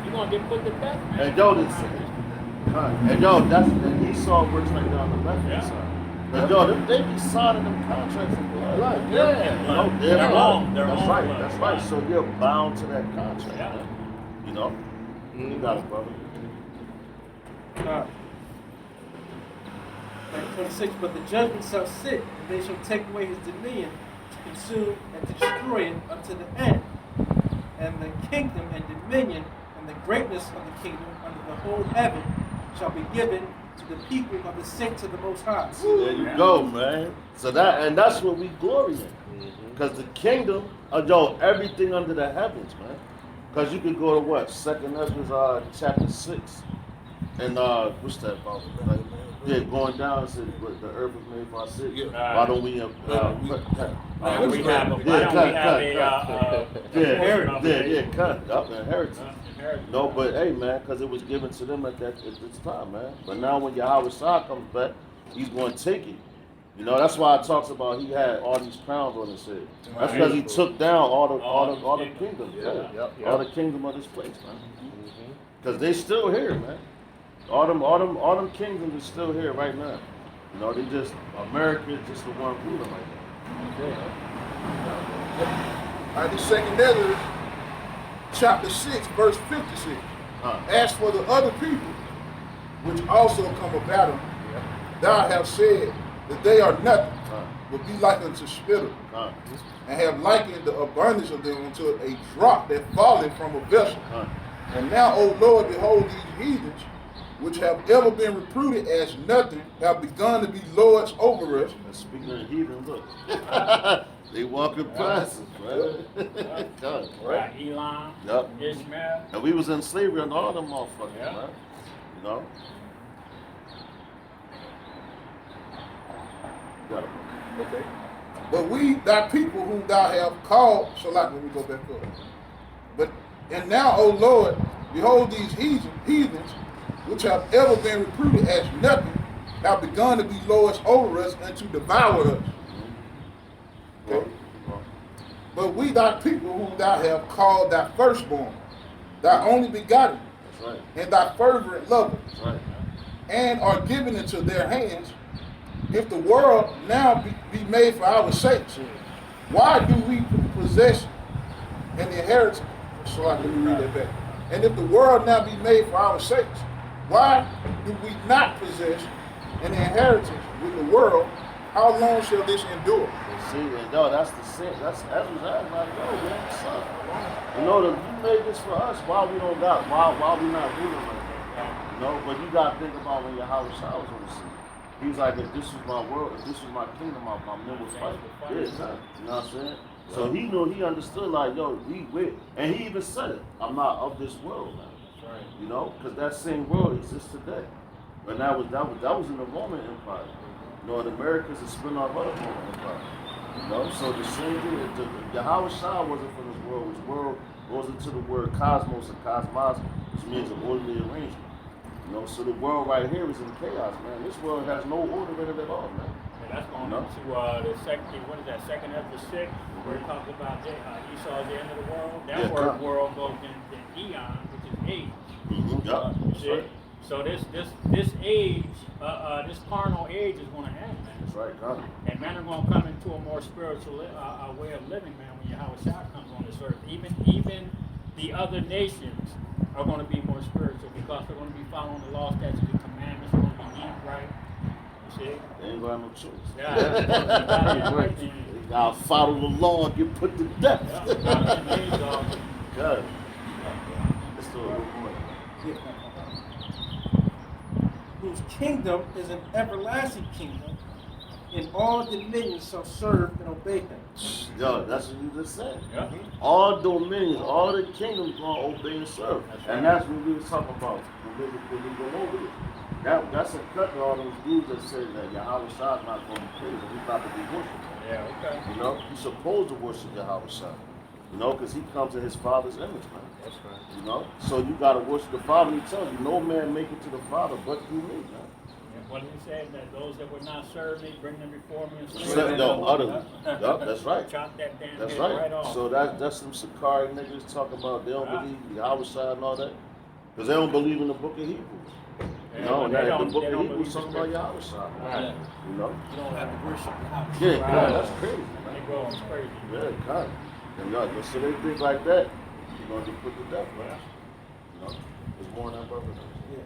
You're gonna get put to death, man. And yo, and yo, that's Esau works right down the left hand Yeah. side. And yo, they be signing them contracts in blood. Right, Yeah. You know, They're blood. wrong. They're That's wrong right. blood. That's right. So you're bound to that contract. Yeah. Man. You know? You got it, brother. Like 26, but the judgment shall sit, and they shall take away his dominion, to consume and to destroy it unto the end. And the kingdom and dominion and the greatness of the kingdom under the whole heaven shall be given to the people of the saints of the Most High. There you go, man. So that's what we glory in. Because the kingdom, yo, everything under the heavens, man. Because you could go to what? 2nd Ezra chapter 6. And what's that about? Like, yeah, going down, it says the earth was made for our city. Yeah. Why don't we have Why don't we have a cut up inheritance. inheritance? No, but hey, man, because it was given to them at this time, man. But now when Yahweh Shah comes back, he's going to take it. You know, that's why it talks about he had all these crowns on his head. That's because he took down all the kingdoms. Yeah. All the kingdom of this place, man. Because they still here, man. All them kingdoms are still here right now. You know, they just America is just the one ruling right now. All right, the 2nd Ezra, chapter 6, verse 56. As for the other people, which also come about them, thou hast said that they are nothing, but be like unto spittle, and have likened the abundance of them unto a drop that falleth from a vessel. And now, O Lord, behold, these heathens, which have ever been reputed as nothing, have begun to be lords over us. And speaking of heathen, look. They walking past us, right? Right, Elon, Yep. Ishmael. And we was in slavery on all them motherfuckers, Yeah. man. You know? Got it. Okay. But we, thy people whom thou have called, shall not, let me go back up. And now, O Lord, behold these heathens, which have ever been reputed as nothing, have begun to be lords over us and to devour us. Okay. But we, thy people whom thou have called thy firstborn, thy only begotten, That's right. and thy fervent lover, That's right. and are given into their hands, if the world now be made for our sakes, why do we possess an inheritance? So let me read that back. And if the world now be made for our sakes, why do we not possess an inheritance with the world? How long shall this endure? See, and yo, that's the sin. That's was asking like, yo, man, son. You know, you made this for us. Why we don't got? Why we not ruling like that? You know, but you got to think about when your house was on the scene. He's like, if this was my world, if this was my kingdom, my men would fight. Yeah, you know what I'm saying? So he knew, he understood, like, yo, and he even said it. I'm not of this world, man. Right. You know, because that same world exists today. But that was in the Roman Empire. You know, the Americas is spin off of the Roman Empire. You know, so the same thing. Yahweh Shah wasn't from this world. His world goes into the word cosmos and cosmos, which means an orderly arrangement. You know, so the world right here is in chaos, man. This world has no order in it at all, man. Yeah, that's going No. into the second, what is that, 2nd Ezra 6, where it talks about Esau's the end of the world. That Yeah, word come. world goes in eon, which is age. Yeah, that's See? right. So this age, this carnal age is going to end, man. That's right, God. And men are going to come into a more spiritual way of living, man, when Yahweh Shah comes on this earth. Even the other nations are going to be more spiritual because they're going to be following the law, statutes, and commandments. They're going to be eating right. You see? They ain't gonna have no choice. Yeah. They gotta follow the law and get put to death. God. Let's do a little more. Whose kingdom is an everlasting kingdom, and all dominions shall serve and obey him. Yo, that's what you just said. Yeah. All dominions, all the kingdoms gonna obey and serve. And that's what we was talking about when we go over it. That's a cut to all those dudes that say that Yahweh Shah is not going to be praised and he's about to be worshipped. Yeah, okay. You know, you're supposed to worship Yahweh Shai. You know, because he comes in his Father's image, man. That's right. You know, so you got to worship the Father. And he tells you, no man make it to the Father but through me, man. And what he said, that those that would not serve me, bring them before me and slay Except them. no utterly. Yup, that's right. Chop that damn That's head right. off. So that's some Sakari niggas talking about they don't Right. believe Yahweh Shai and all that. Because they don't believe in the book of Hebrews. Yeah, You know, and they that, the don't- book they of don't Hebrews believe talking the about Yahweh Shai. Right. You know? You don't have to worship the house. Yeah, Right. yeah, that's crazy. They Man. go on crazy. Yeah, kind of. And y'all, so they think like that, you're going to get put to death, man. You know? There's more than that, brother. Yeah.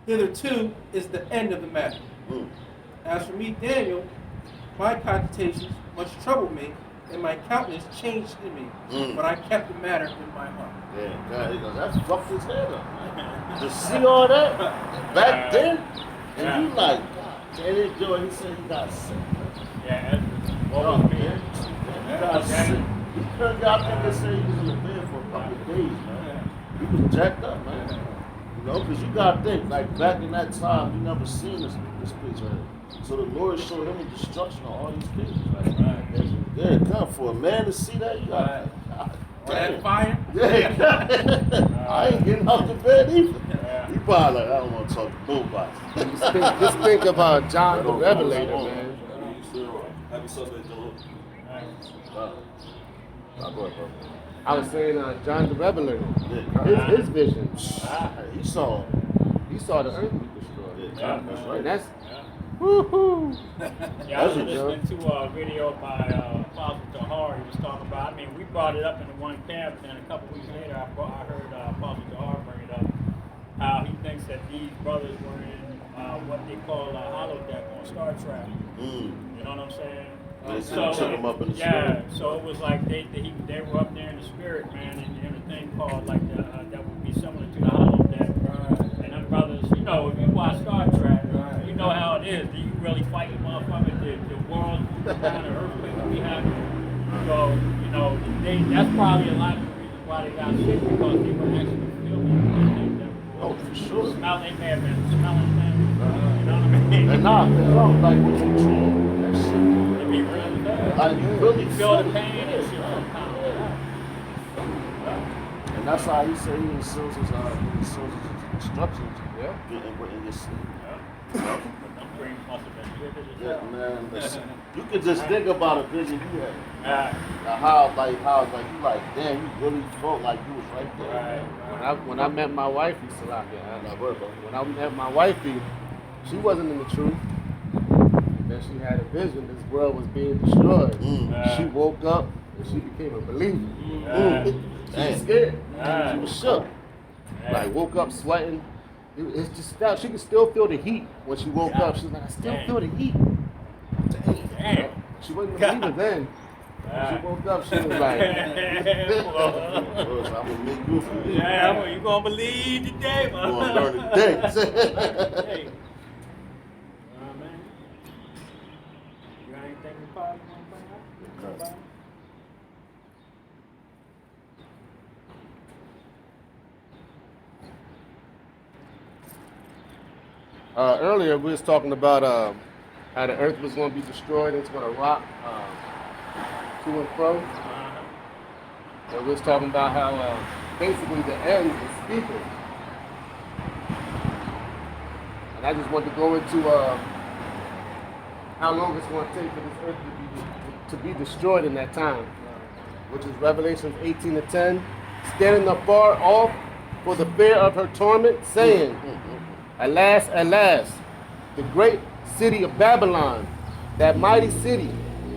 Hitherto is the end of the matter. Mm. As for me, Daniel, my cogitations much troubled me, and my countenance changed in me. Mm. But I kept the matter in my heart. Yeah, God, he goes, that fucked his head up. To see all that back then, and Yeah. you like, God, and then Joe, he said he got sick. Man. Yeah, that's what Oh, was man, me. he got sick. He turned out there and said he was in the bed for a couple of days, man. He was jacked up, man. You know, because you got to think, like back in that time, you never seen this picture. Right? So the Lord showed him the destruction of all these things, right? Right. Yeah, come for a man to see that, you got Right. God Or that damn. fire? Yeah, I ain't getting out the bed either. Yeah. He probably like, I don't want to talk to nobody. Just think of John the Revelator, man. Happy Sunday, Joe. Go ahead, bro. I was saying John the Revelator. Yeah. His vision. He saw. He saw the earth be destroyed. Yeah, that's right. And that's Yeah. woohoo. Yeah, I was That's it, listening to a video by Apostle Tahar. He was talking about, I mean, we brought it up in the one camp, and then a couple weeks later, I heard Apostle Tahar bring it up, how he thinks that these brothers were in what they call a holodeck on Star Trek. Mm. You know what I'm saying? They took him up in the yeah, spirit. so it was like they were up there in the spirit, man, and in a thing called like that would be similar to the holodeck. And them brothers, you know, if you watch Star Trek, you know how it is. You really fighting motherfuckers, the world, the kind of earthquake we have. So, you know, that's probably a lot of the reasons why they got sick, because they were actually feeling it. Oh, for sure. They may have been smelling them. You know what I mean? And nah, like when you dream, that shit. It be really bad. Like you really Feel the it. pain and shit Yeah. sometimes. And that's how he said he instills his instructions. Yeah. In your sleep. But them dreams must have been vivid as Yeah, hell. man. Listen, you could just think about a vision you had. Right. How you like, damn, you really felt like you was right there. Right. When I met my wifey, Salakia, Nah, bro, bro. when I met my wifey, she wasn't in the truth. Then she had a vision this world was being destroyed. Mm. She woke up and she became a believer. Yeah. She was Damn. scared. Yeah. She was shook. Yeah. Like woke up sweating. It's just that she could still feel the heat when she woke up. She was like, I still Damn. feel the heat. Damn. She wasn't a believer then. When she woke up, she was like, Bro, so I'm gonna make you for me. Yeah, well, you gonna believe today, You man. gonna learn today. Hey. Man. You got anything to probably want to bring up? earlier we was talking about how the earth was going to be destroyed and it's going to rock to and fro. And we was talking about how basically the end is speaking. And I just want to go into how long it's going to take for this earth to be destroyed in that time, which is Revelation 18:10. Standing afar off for the fear of her torment, saying, Alas, alas, the great city of Babylon, that mighty city,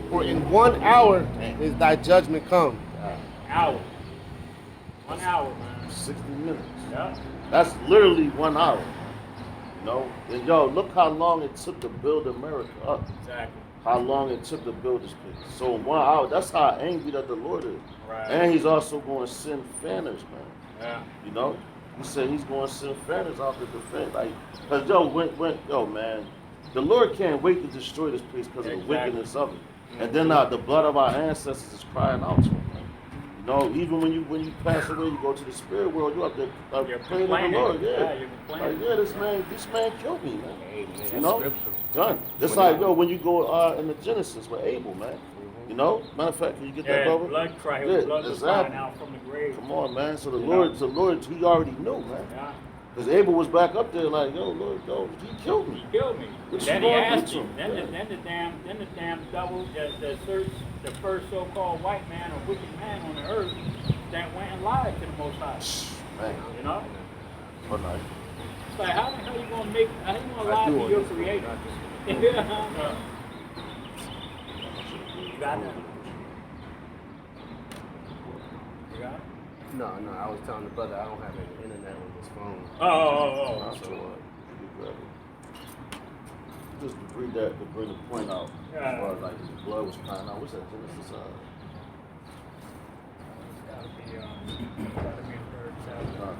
for in 1 hour is thy judgment come. Hour. 1 hour, man. 60 minutes. Yeah. That's literally 1 hour. You know? And yo, look how long it took to build America up. Exactly. How long it took to build this place. So 1 hour, that's how angry that the Lord is. Right. And he's also going to send fanners, man. Yeah. You know? He said he's going to send fanners out to defend. Like, because yo, man, the Lord can't wait to destroy this place because of the Exactly. wickedness of it. And then the blood of our ancestors is crying out to him, man. You You know, even when you pass away, you go to the spirit world. You have to You're pray to the complaining. Lord. Yeah, Yeah, you're complaining. like, yeah, this man killed me, man. Hey, man, You that's know, scripture. done. Just like when you go in the Genesis with Abel, man. You know, matter of fact, can you get that, Yeah, brother? blood crying, Yeah, blood was crying exactly. out from the grave. Come on, man. So the You Lord, know? he already knew, man. Yeah, Because Abel was back up there like, yo, Lord, yo, he killed me. he killed me. What Then you he gonna do asked to him. him? Then the damn devil, the first so-called white man or wicked man on the earth, that went and lied to the Most High. Man, You know? what night? It's like how you gonna lie I do to on your this one, creator? not this You got that? You got it? No, I was telling the brother I don't have any internet on this phone. Oh. So, you grab it. Just to bring the point out. Yeah. As far as like the blood was crying out. What's that Genesis? Gotta be the third chapter.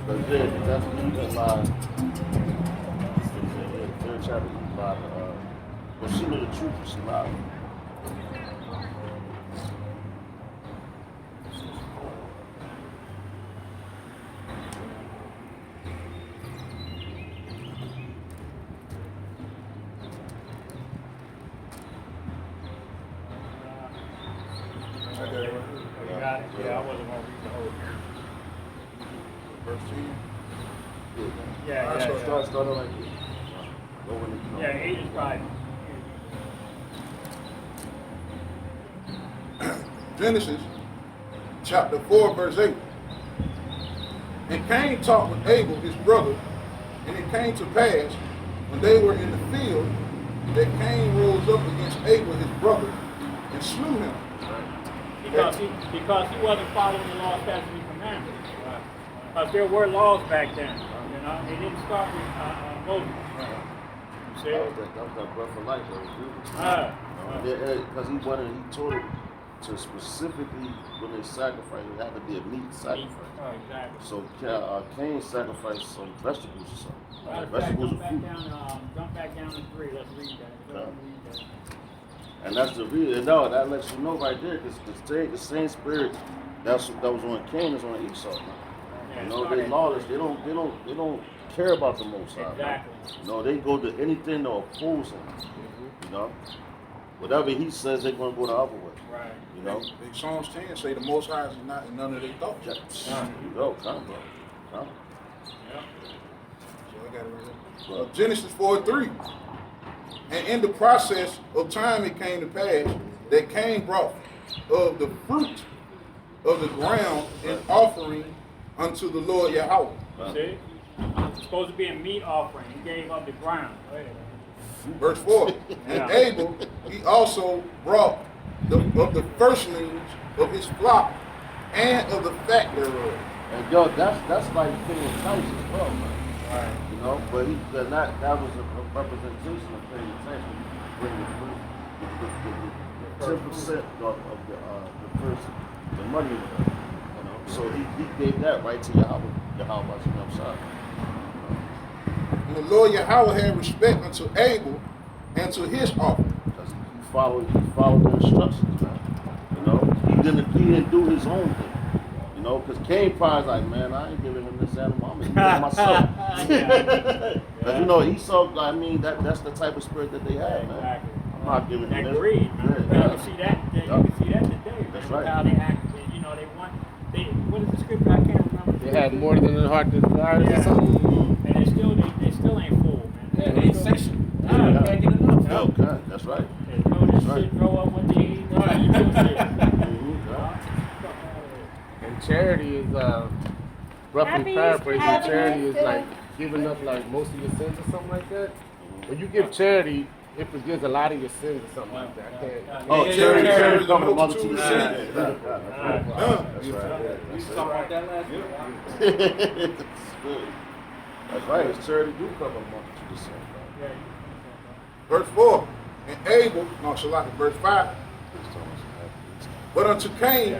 But yeah, that's even by the third chapter, even by well, she knew the truth, she lied. You got it? Yeah, I wasn't gonna read the whole thing. Verse 10. Yeah, Alright, so yeah. Start like this. Go when it, Yeah, 8 is right. Genesis chapter 4, verse 8. And Cain talked with Abel, his brother, and it came to pass, when they were in the field, that Cain rose up against Abel, his brother, and slew him. Because he wasn't following the law, statutes, and commandments. Because there were laws back then. You know, they didn't start with Moses. You see? that was that breath of life, Ah. because he told it to specifically when they sacrificed, it had to be a meat sacrifice. Oh, exactly. So Cain sacrificed some vegetables or something. Matter of fact, Vegetables jump and back fruit. down, jump back down to 3. Let's read that. Yeah. Read that. And that's the real. No, that lets you know right there, because the same spirit that was on Cain is on Esau. Man. Yeah, You know, start they at lawless. 3. They don't care about the Most High. Man. Exactly. No, they go to anything to oppose him. You know, whatever he says, they're gonna go the other way. Right. You know. They Psalms 10 say the Most High is not in none of their thoughts. You go, come, bro. Come. Yeah. So I got it right there. Genesis 4:3. And in the process of time it came to pass that Cain brought of the fruit of the ground an offering unto the Lord Yahweh. See? It's supposed to be a meat offering. He gave up the ground. Wait. Verse 4. Yeah. And Abel, he also brought of the firstlings of his flock and of the fat thereof. And yo, that's like paying tithes as well, man. Right. You know, but that was a representation of paying tax when you bring the 10% of the first, the money, you know. So he gave that right to Yahweh himself. And the Lord Yahweh had respect unto Abel and to his offering. Because he followed the instructions, man. You know, he didn't do his own thing. You know, because Cain probably like, man, I ain't giving him this animal, I'm gonna eat it myself. Because you know, Esau, I mean, that's the type of spirit that they have, man. Exactly. I'm not giving That him this. greed, man. Yeah, You can see that. You can see that today. Man. That's right. How they act. You know, they want. What is the scripture? I can't remember. They had more than the heart desires or Yeah. something. And they still ain't full, man. Yeah, they ain't sexual. Yeah. They can't get enough. No, God, that's right. They throw this Right. shit, throw up what they eat. Right. Mhm, God. And charity is, roughly Happy paraphrasing, Easter. charity is Happy like giving up like most of your sins or something like that. When you give charity, it forgives a lot of your sins or something like that. I can't. Oh, Yeah, charity, yeah, charity yeah. comes a multitude of Yeah. sins. Yeah, God, that's right. That's right. We was talking about that last week. That's good. That's right. It's charity do cover a multitude of sins. Yeah. Verse 4. And Abel, no, Shalak, verse 5. But unto Cain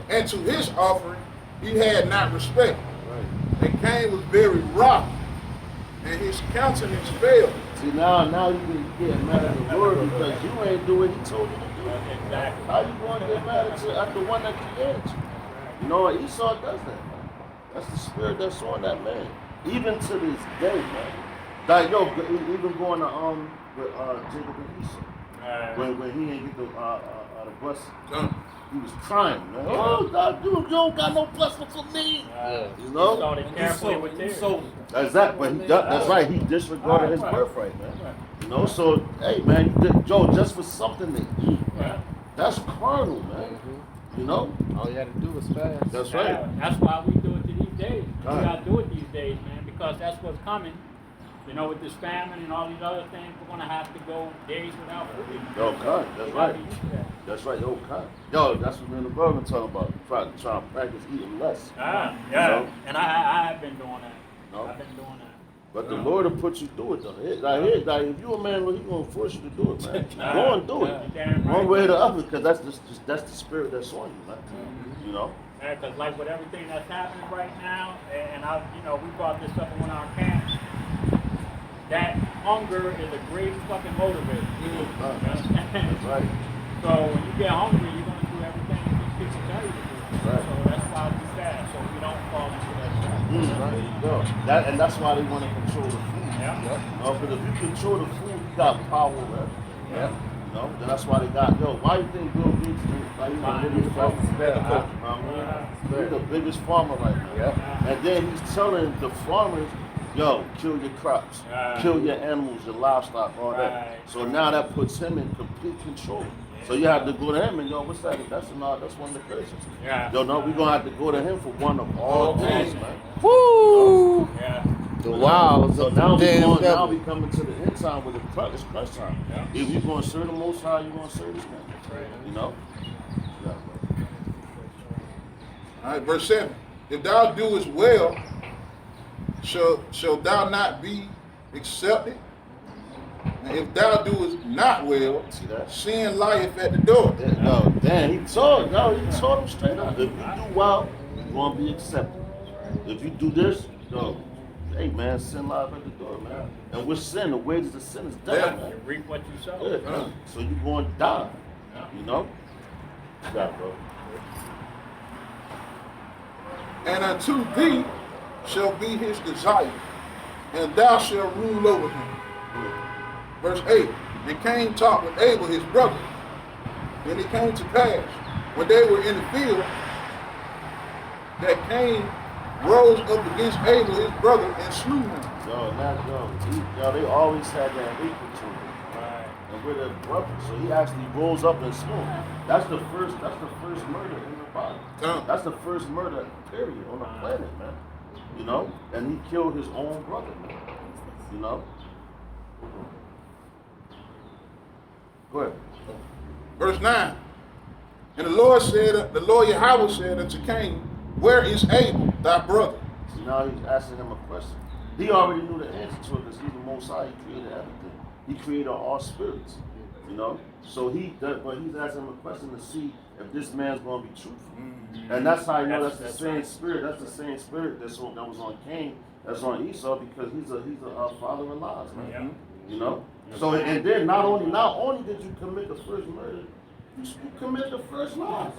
and to his offering he had not respect. Right. And Cain was very wroth, and his countenance failed. See, now you can get mad at the Lord because you ain't do what he told you to Exactly. How you going to get mad at the one that created you? You know, Esau does that, man. That's the spirit that's on that man. Even to this day, man. Like, yo, even going to with Jacob and Esau. When he didn't get the blessing. He was crying, man. Oh, God, you don't got no blessing for me. You know? Started carefully with You tears. sold it. That's that, but that's right. He disregarded his birthright, man. You know, so hey, man, Joe, just for something to eat, man, that's carnal, man. You know, All you had to do was fast. that's Yeah, right. that's why we do it to these days. We Right. gotta do it these days, man, because that's what's coming. You know, with this famine and all these other things, we're gonna have to go days without food. Yo, God, that's We gotta right. be used to that. That's right. Yo, God. Yo, that's what me and the brother been talking about. Trying to practice eating less. Yeah, You know? and I have been doing that. No. I've been doing that. But the Lord will put you through it, though. Like, if you a man, He's gonna force you to do it, man. Go and do it. Damn right. One way or the other, because that's the spirit that's on you, man. You know. Yeah, because like with everything that's happening right now, and we brought this up in one of our camps, that hunger is a great fucking motivator. You understand? That's right. So when you get hungry, you're gonna do everything these people tell you to do. Right. So that's why we fast, so we don't fall into that trap. There you go. And that's why they want to control the food. Yeah. Because if you control the food, you got power over everything. Yeah. You know, then that's why they got, why you think Bill Gates is like, he's the biggest farmer? He's the biggest farmer right now. And then he's telling the farmers, yo, kill your crops, kill your animals, your livestock, all that. Right. So now that puts him in complete control. So you have to go to him and yo, what's that? That's one of the curses. Yeah. Yo, no, we're gonna have to go to him for one of all things, man. Woo! Yeah. The wiles So of now the damn now devil. we coming to the end time with it's crunch time. Yeah. If you gonna serve the Most High, you gonna serve this man. right. You know. Yeah. All right, verse 7. If thou doest well, shall thou not be accepted? And if thou doest not well, See that? sin lieth at the door. Yeah, no, damn, he told him straight up. If you do well, you're gonna be accepted. If you do this, yo, hey man, sin lies at the door, man. And with sin, the wages of sin is death, Yeah. man. You reap what you sow. Yeah, man. So you're going to die. You know? Yeah, bro. And unto thee shall be his desire, and thou shalt rule over him. Verse 8. And Cain talked with Abel his brother. And it came to pass, when they were in the field, that Cain rose up against Abel his brother and slew him. They always had that hatred to him. Right. And we're their brothers. So he actually rose up and slew him. That's the first murder in the Bible. That's the first murder, period, on the planet, man. You know? And he killed his own brother, man. You know? Go ahead. Verse 9. And the Lord Yahweh said unto Cain, where is Abel, thy brother? So now he's asking him a question. He already knew the answer to it because he's the Most High. He created everything. He created all spirits, you know. So but he's asking him a question to see if this man's going to be truthful. And that's how you know that's the same spirit. That's the same spirit that was on Cain. That's on Esau because he's a father in lies, man. Yeah. You know. So and then not only did you commit the first murder, you commit the first lies.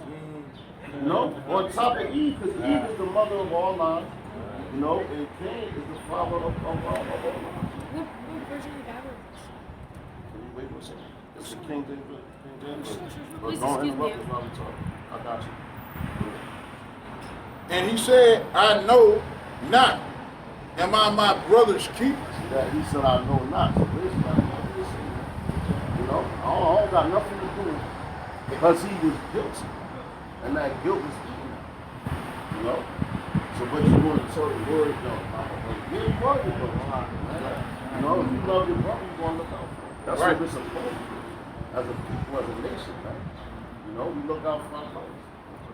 You know, on top of Eve, because Eve is the mother of all lies. You know, and Cain is the father of all lies. What version of the Bible is Can you wait one second? It's the King James. Sure. But Please don't excuse me. interrupt us while we talk. I got you. And he said, I know not. Am I my brother's keeper? See that? He said, I know not. So this man, you know, I don't got nothing to do with it because he was guilty. And that guilt was eating him. You know? So, but you want to tell the word, though. You ain't worried about man. You know, if you love your brother, you're going to look out for him. That's Right. what we're supposed to do as a people, as a nation, man. You know, we look out for our brothers.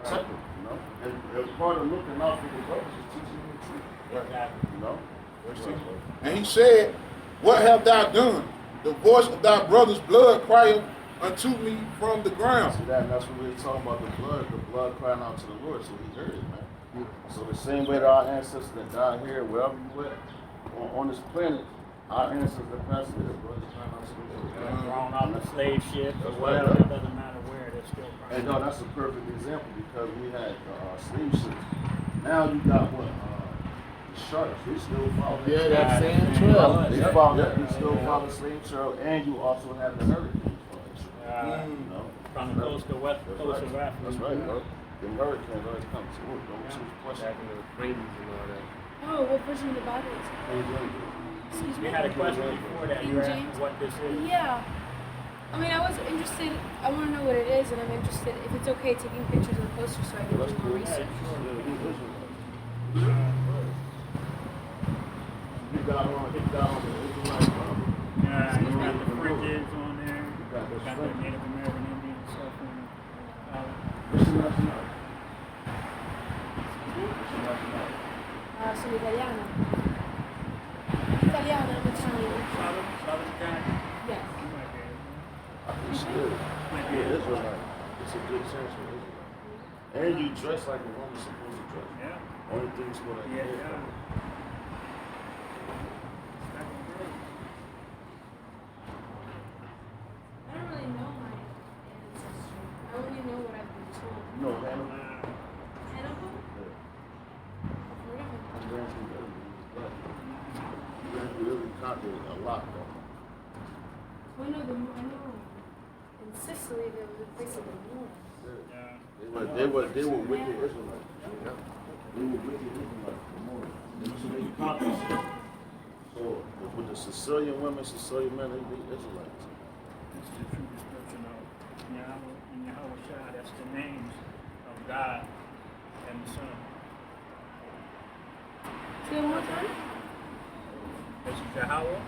Protect them, you know? And part of looking out for the brothers is teaching them the truth. Exactly. You know? And he said, what have thou done? The voice of thy brother's blood crieth unto me from the ground. See that, and that's what we were talking about, the blood crying out to the Lord, so he heard it, man. So the same way that our ancestors that died here, wherever you went on this planet, our ancestors that passed here, the blood is crying out to the Lord. Thrown out the slave ship or That's whatever, right. it doesn't matter still And no, that's a perfect example because we had slave ships. Now you got what? The sharks. They still follow. Yeah, that same Yeah. trail. They follow that. They still follow the slave trail, and you also have the hurricanes. You know, From the coast to west That's coast of right. Africa. That's right, bro. The hurricanes always come to it. Don't choose question. Oh, what version of the Bible is it? Excuse We me. had a question before that. King You asked James? what this is. Yeah. I mean, I was interested. I want to know what it is, and I'm interested if it's okay taking pictures of the poster so I can That's do more cool. research. You got on the Israelite Bible. Yeah, you got the fringes on there. got the Got the fringes. Native American Indian stuff on it. What's your nationality? Sono italiana. Italiana, I'm Italian. Southern Italian. Yes. You might be able I think she is. Might be Yeah, able. Israelite. It's a good chance for Israelite. And you dress like a woman's supposed to dress. Yeah. Only thing is what I Yeah, did. yeah. I don't really know my ancestry. I only know what I've been told. You know, Hannah? Hannibal? Yeah. I've heard of him. He ran through everything. He was black. He really conquered a lot, though. Oh, I know. In Sicily, there was a place of the Moors. Yeah. They were wicked Israelites. They were wicked Israelites. So they conquered. So with the Sicilian women, Sicilian men, they Israelites. It's the true description of Yahweh and Yahweh Shah. That's the names of God and the Son. Say it one more time. This is Yahweh.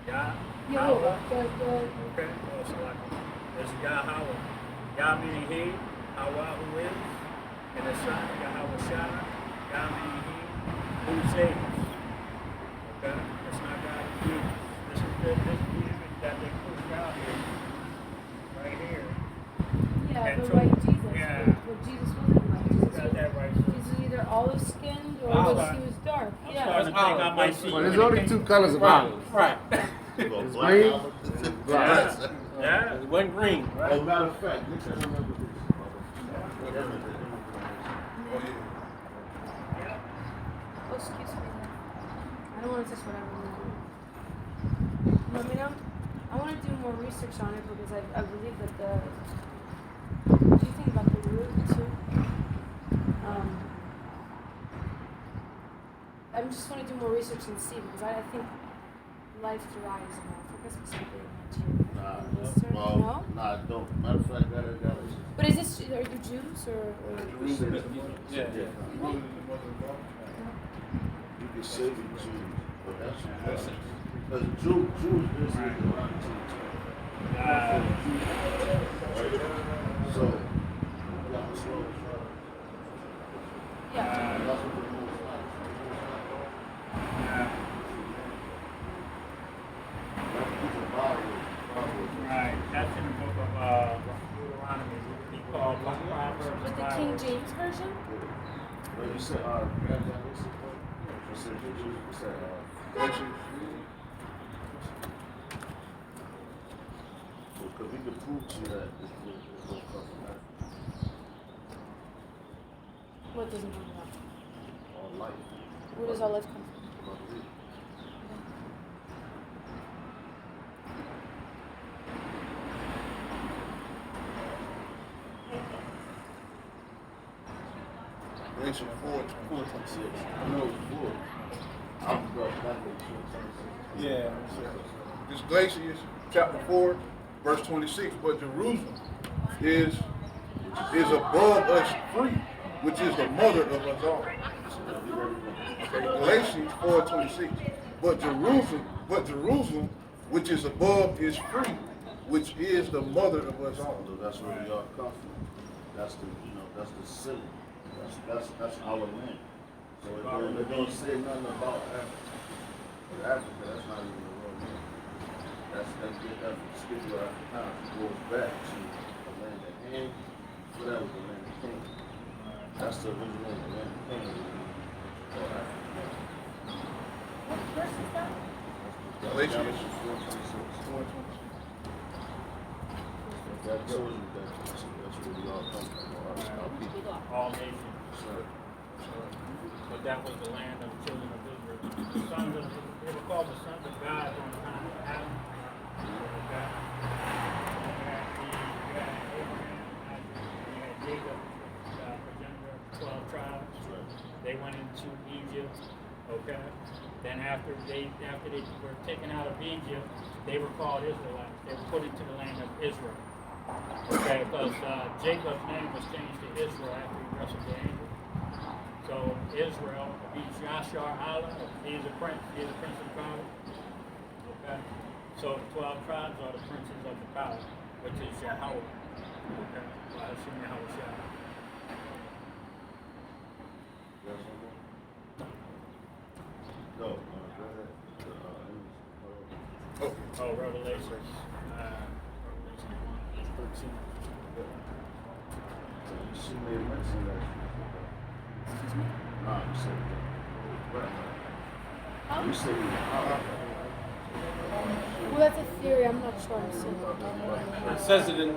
Yah. Yehovah. Okay. Oh, so like this is Yahweh. Yah meaning He. Hawa who is. And the Son, Yahweh Shah. Yah meaning He who saves. Okay? That's not God. Jesus. This is the image that they pushed out here. Right here. Yeah, And but so- like Jesus. yeah. But Jesus wasn't like Jesus. Got that right. Jesus was either olive skinned or I'm was sorry. he was dark. I'm Yeah. starting to think I might see Well, you. there's only two colors of olives. Right. You go It's black green. olive. Black. Yeah. It went green, right? Oh, matter of fact, you can remember this. Oh, excuse me. I don't want to touch whatever. I mean, I want to do more research on it because I believe that the. What do you think about the root too? I just want to do more research and see because I think life thrives in Africa, specifically in Nigeria. and Eastern. No? Nah, don't. Matter of fact, got But is this, are you Jews or? Yeah. You can say the Jews, but that's because Jews is around So, you got the slow. Yeah. That's what the most like. Right. That's in the book of Deuteronomy. He called Proverbs With and the Bible. King James version? Well, you said, you said, you said, because we could prove to you that this book comes from Africa. What doesn't come from that? All life. Where does all life come from? Galatians 4:26. I know it's full. I'm brought back to Yeah. This Galatians chapter 4, verse 26. But Jerusalem is above us free, which is the mother of us all. Okay, Galatians 4:26. But Jerusalem, which is above, is free, which is the mother of us all. So that's where we all come from. That's the, that's the city. That's our land. So it don't say nothing about Africa. But Africa, that's not even the real name. That's Scipio Africanus. It goes back to the land of Ham. That was the land of Canaan. That's the original land of Canaan. Called Africa. What verse is that? Galatians 4:26. 4:26. That tells you that All nations. But that was the land of the children of Israel. The sons of, they were called the sons of God during the time of Adam. Okay? You had Abraham, you had Jacob, progenitor of 12 tribes. They went into Egypt. Okay? Then after they were taken out of Egypt, they were called Israelites. They were put into the land of Israel. Okay, because Jacob's name was changed to Israel after he wrestled the angel. So Israel means Yashar Allah. He's a prince. He's a prince of power. Okay. So the 12 tribes are the princes of the power, which is Yahweh. Okay. Well, Hashem Yahweh Shah. No, go ahead. Oh, Revelation. Revelation 1:13. She made mention that. Nah, you said that. You said Well, that's a theory. I'm not sure. So. It says it in.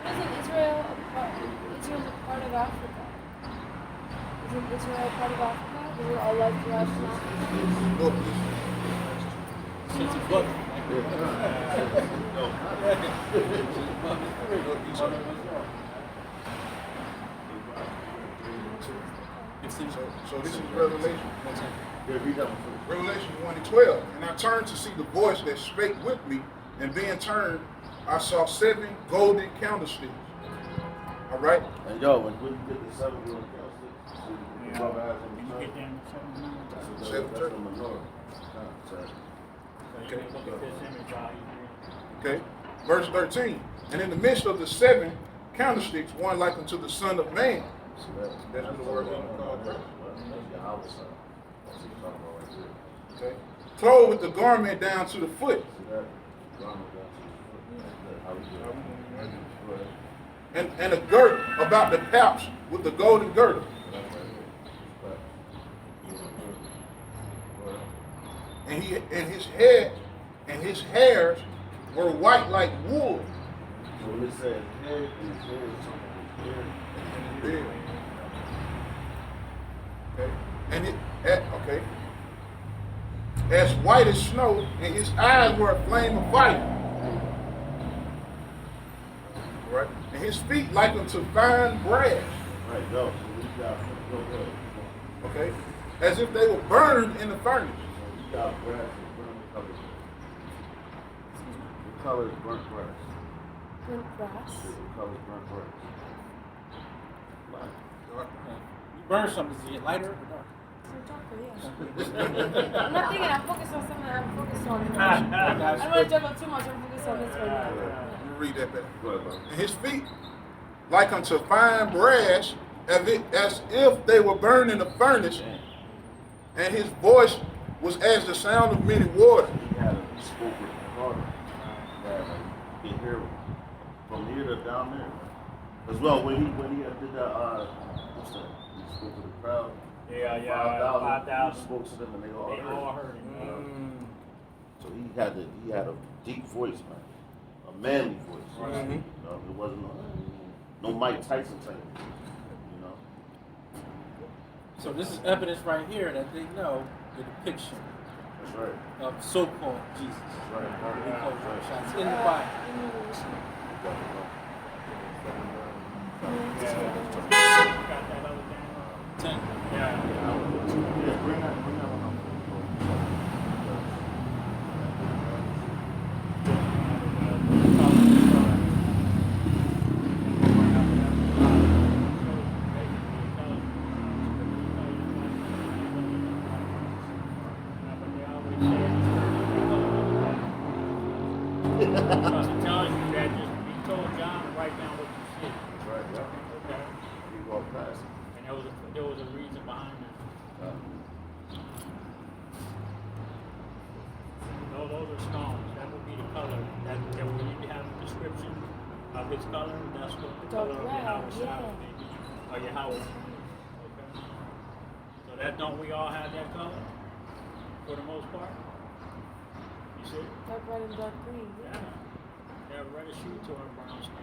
Isn't Israel Israel's a part of Africa? Isn't Israel a part of Africa? Is it all like throughout Africa? It's a book. So this is Revelation. Yeah, read that one first. Revelation 1:12. And I turned to see the voice that spake with me, and being turned, I saw 7 golden candlesticks. All right? And yo, when you get the 7 golden candlesticks, see the brother has on the You top. get them That's Seven the church. menorah. So you can look at this image while you read. Okay. Verse 13. And in the midst of the 7 candlesticks, one like unto the Son of Man. See That's what the word is called. That's Yahweh son. That's what you're talking about right there. Okay. Clothed with the garment down to the foot, See that? Garment down to the foot. How we do it. Go ahead. and a girt about the paps with the golden girdle. That's right there. And his hairs were white like wool. So when it says head, and his hair is something with hair. Okay. Okay. As white as snow, and his eyes were a flame of fire. Right? And his feet like unto fine brass. Right, go. So we got, go ahead. Okay? As if they were burned in the furnace. So we got grass and burnt color. The color is burnt grass. Burnt grass. The color is burnt grass. Black. You burn something, does it get lighter or dark? I'm not thinking. I'm focused on something I'm focused on. I don't want to juggle too much. I'm focused on this right now. Let me read that back. Go ahead, brother. And his feet like unto fine brass, as if they were burned in a furnace, and his voice was as the sound of many waters. He had a spoke with the Carter. You can hear from here to down there. As well, when he did that, what's that? He spoke to the crowd. Yeah, 5,000. 5,000. He spoke to them and they all heard. him. So he had a deep voice, man, a manly voice. Right. You know, it wasn't no Mike Tyson type, you know. So this is evidence right here that they know the depiction That's right. of so-called Jesus. That's right. It's in the Bible. Got that other thing? 10. Yeah. Yeah, bring that one up. I'm telling you that just he told John to write down what you see. That's right, yeah. Okay. He walked past it. And there was a reason behind that. Those are stones. That would be the color. That when you have a description of its color, that's what the color of Yahweh Shah may be. Or Yahweh. Okay. So that don't we all have that color? For the most part? See? Dark red and dark green. Yeah. They have reddish hue to our brown skin.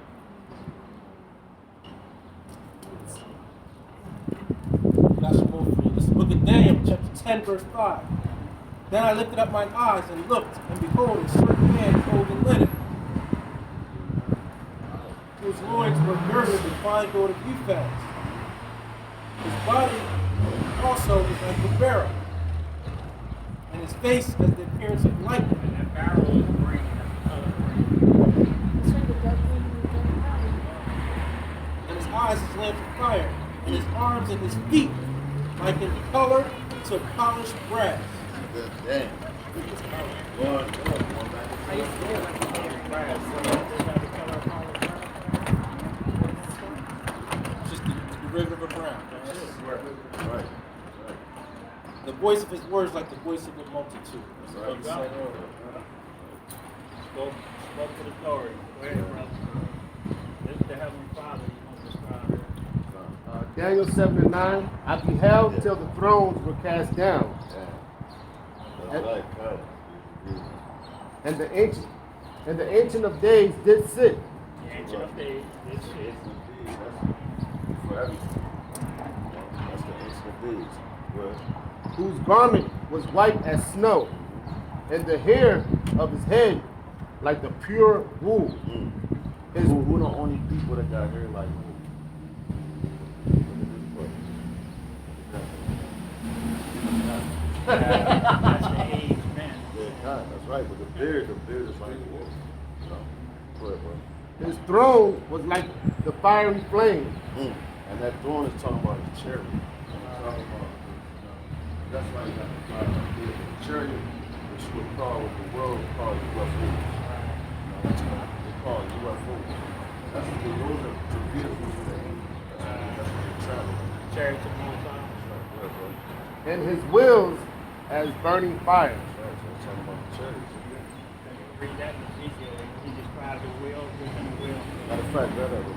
That's some more for you. This is the book of Daniel, chapter 10, verse 5. Then I lifted up mine eyes and looked, and behold, a certain man clothed in linen, whose loins were girded with fine gold of Uphaz. His body also was like the bearer, and his face has the appearance of lightning. And that barrel is green. That's the color green. It's like the dark green and the dark brown. And his eyes as lamps of fire, and his arms and his feet like in color to polished brass. Good damn. Going back. I used to hear like the color grass. So they got the color of olive brown. Just the regular brown. That's it. Right. Right. The voice of his words like the voice of a multitude. That's There right. you go. Spoke for the glory. Go ahead, brother. This is the Heavenly Father you want to describe here. Daniel 7 and 9. I beheld till the thrones were cast down, That's right. Right. and the ancient of days did sit. The Ancient of Days. This It's is indeed. That's for everything. That's the ancient of days. Well, Whose garment was white as snow, and the hair of his head like the pure wool. His, who the only people that got hair like who? that's the age man. That's right. But the beard is like wool. You know? Go ahead, bro. his throne was like the fiery flame. And that throne is talking about his chariot. Talking about, that's why you got the fire up there. The chariot, which you would call what the world would call UFOs. They call it UFOs. That's what they those are the vehicles for the angels. That's what they travel. Chariots of Most High. That's right, bro. And his wheels as burning fire. That's right. So it's talking about the chariots. And you read that in Ezekiel, he describes the wheels within the wheels. Matter of fact, that other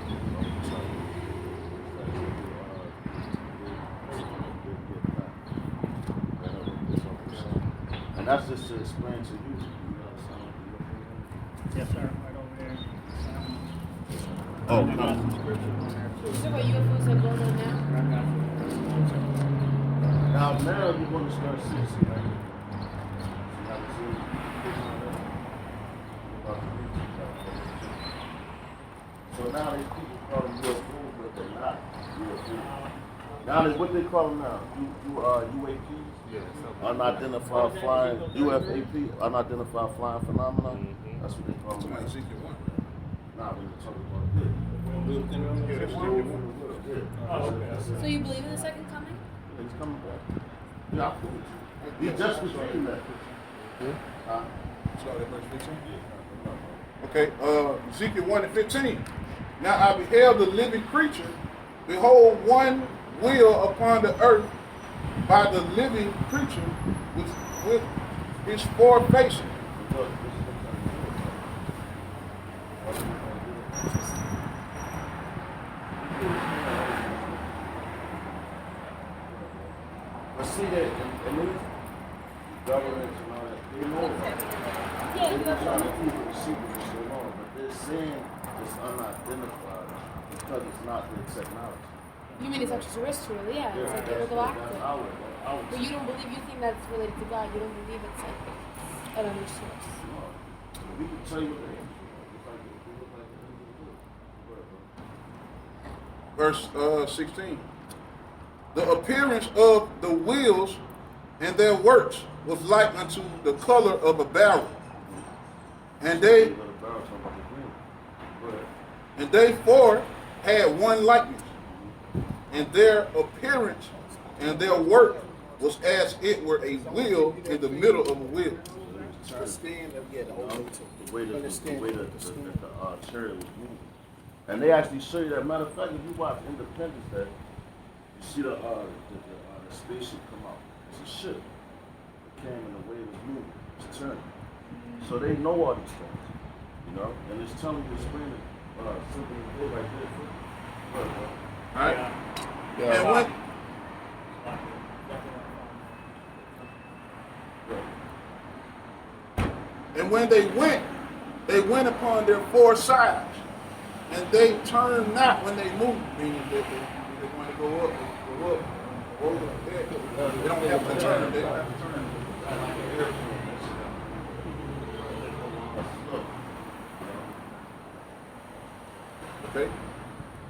and that's just to explain to you, Yes, sir. Right over there. Oh, I got some scripture on there too. Is that what UFOs are going on now? I got some. now you're going to start seeing, right? You haven't seen pictures of that? About the pictures. So now these people call them UFOs, but they're not UFOs. Now what they call them now? UAPs? Unidentified flying, UFAP, unidentified flying phenomena. That's what they call them. Somebody Ezekiel 1. Nah, we were talking about this. Oh, okay. So you believe in the second coming? He's coming back. Yeah, I believe it. He just was reading that. Start at verse 15. Okay, Ezekiel 1 and 15. Now I beheld the living creature, behold, one wheel upon the earth by the living creature with his four faces. Look, this is but see that in these governments and all that, they know that. Yeah, They've been trying to UFOs. keep it secret for so long, but they're saying it's unidentified because it's not their technology. You mean it's extraterrestrial? Yeah, it's like intergalactic. That's our But you don't believe, you think that's related to God. You don't believe it's like another source. We can tell you what they look like the Verse 16. The appearance of the wheels and their works was like unto the color of a barrel. And they four had one likeness, and their appearance and their work was as it were a wheel in the middle of a wheel. the way the chariot was moving. And they actually show you that. Matter of fact, if you watch Independence Day, you see the spaceship come out. It's a ship. It came in the way it was moving. It's turning. So they know all these things, you know. And it's telling you, explaining something good right there. All right. Yeah. And when And when they went upon their four sides, and they turned not when they moved, meaning that they want to go up, go over, they don't have to turn, they don't have to turn. Okay.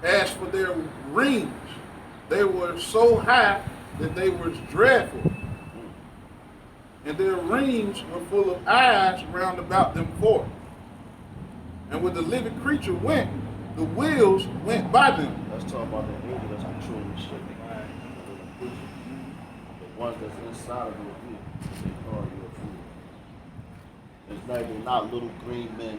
As for their rings, they were so high that they were dreadful. And their rings were full of eyes round about them four. And where the living creature went, the wheels went by them. Let's talk about the angel that's controlling the ship. The ones that's inside of your view, they call you a fool. It's not, they're not little green men.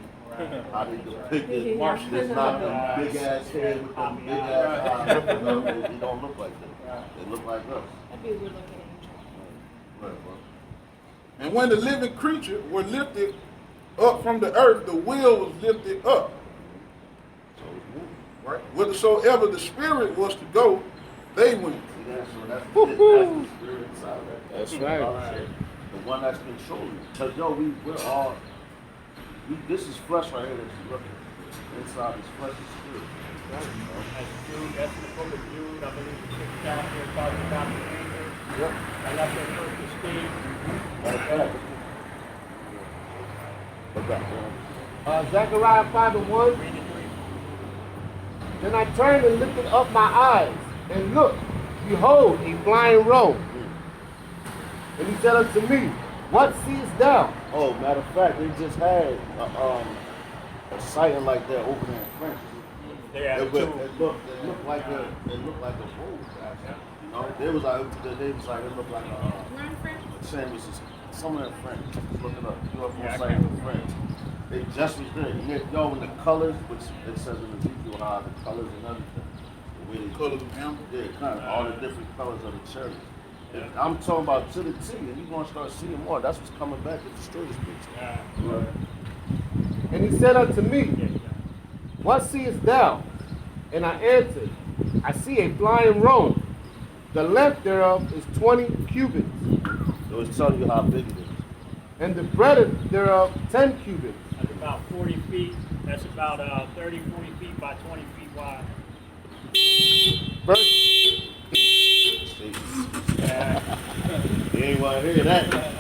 How they depict it. It's not them big ass head with them big ass eyes. No, they don't look like that. They look like us. That'd be a weird looking angel. Right, bro. And when the living creature were lifted up from the earth, the wheel was lifted up. So it's moving. Right? Whithersoever the spirit was to go, they went. See that? So that's the spirit inside of that. That's right. The one that's controlling it. Because, yo, we're all, this is flesh right here that you're looking at. Inside is flesh and spirit. That's Jude, that's the book of Jude, I believe the 6th chapter, talking about the angels. Yep. I left that first to Steve. Look back, man. Zechariah 5:1. Read it three. Then I turned and lifted up my eyes, and looked, behold, a flying robe. And he said unto me, What seest thou? Oh, matter of fact, they just had a sighting like that over there in France. They had It two. looked like a road. You know, they was like it looked like a sandwich. Somewhere in France. Just look it up. UFO Yeah, I sighting can't. in France. They just was there. And yo, when the colors, which it says in Ezekiel how the colors and everything, the way they Colors of amber. yeah, kind of all the different colors of the cherries. I'm talking about to the T, and you're gonna start seeing more. That's what's coming back to destroy this bitch. Right. And he said unto me, What seest thou? And I answered, I see a flying robe. The length thereof is 20 cubits, So it's telling you how big it is. and the breadth thereof 10 cubits. That's about 40 feet. That's about 30, 40 feet by 20 feet wide. Verse You ain't want to hear that.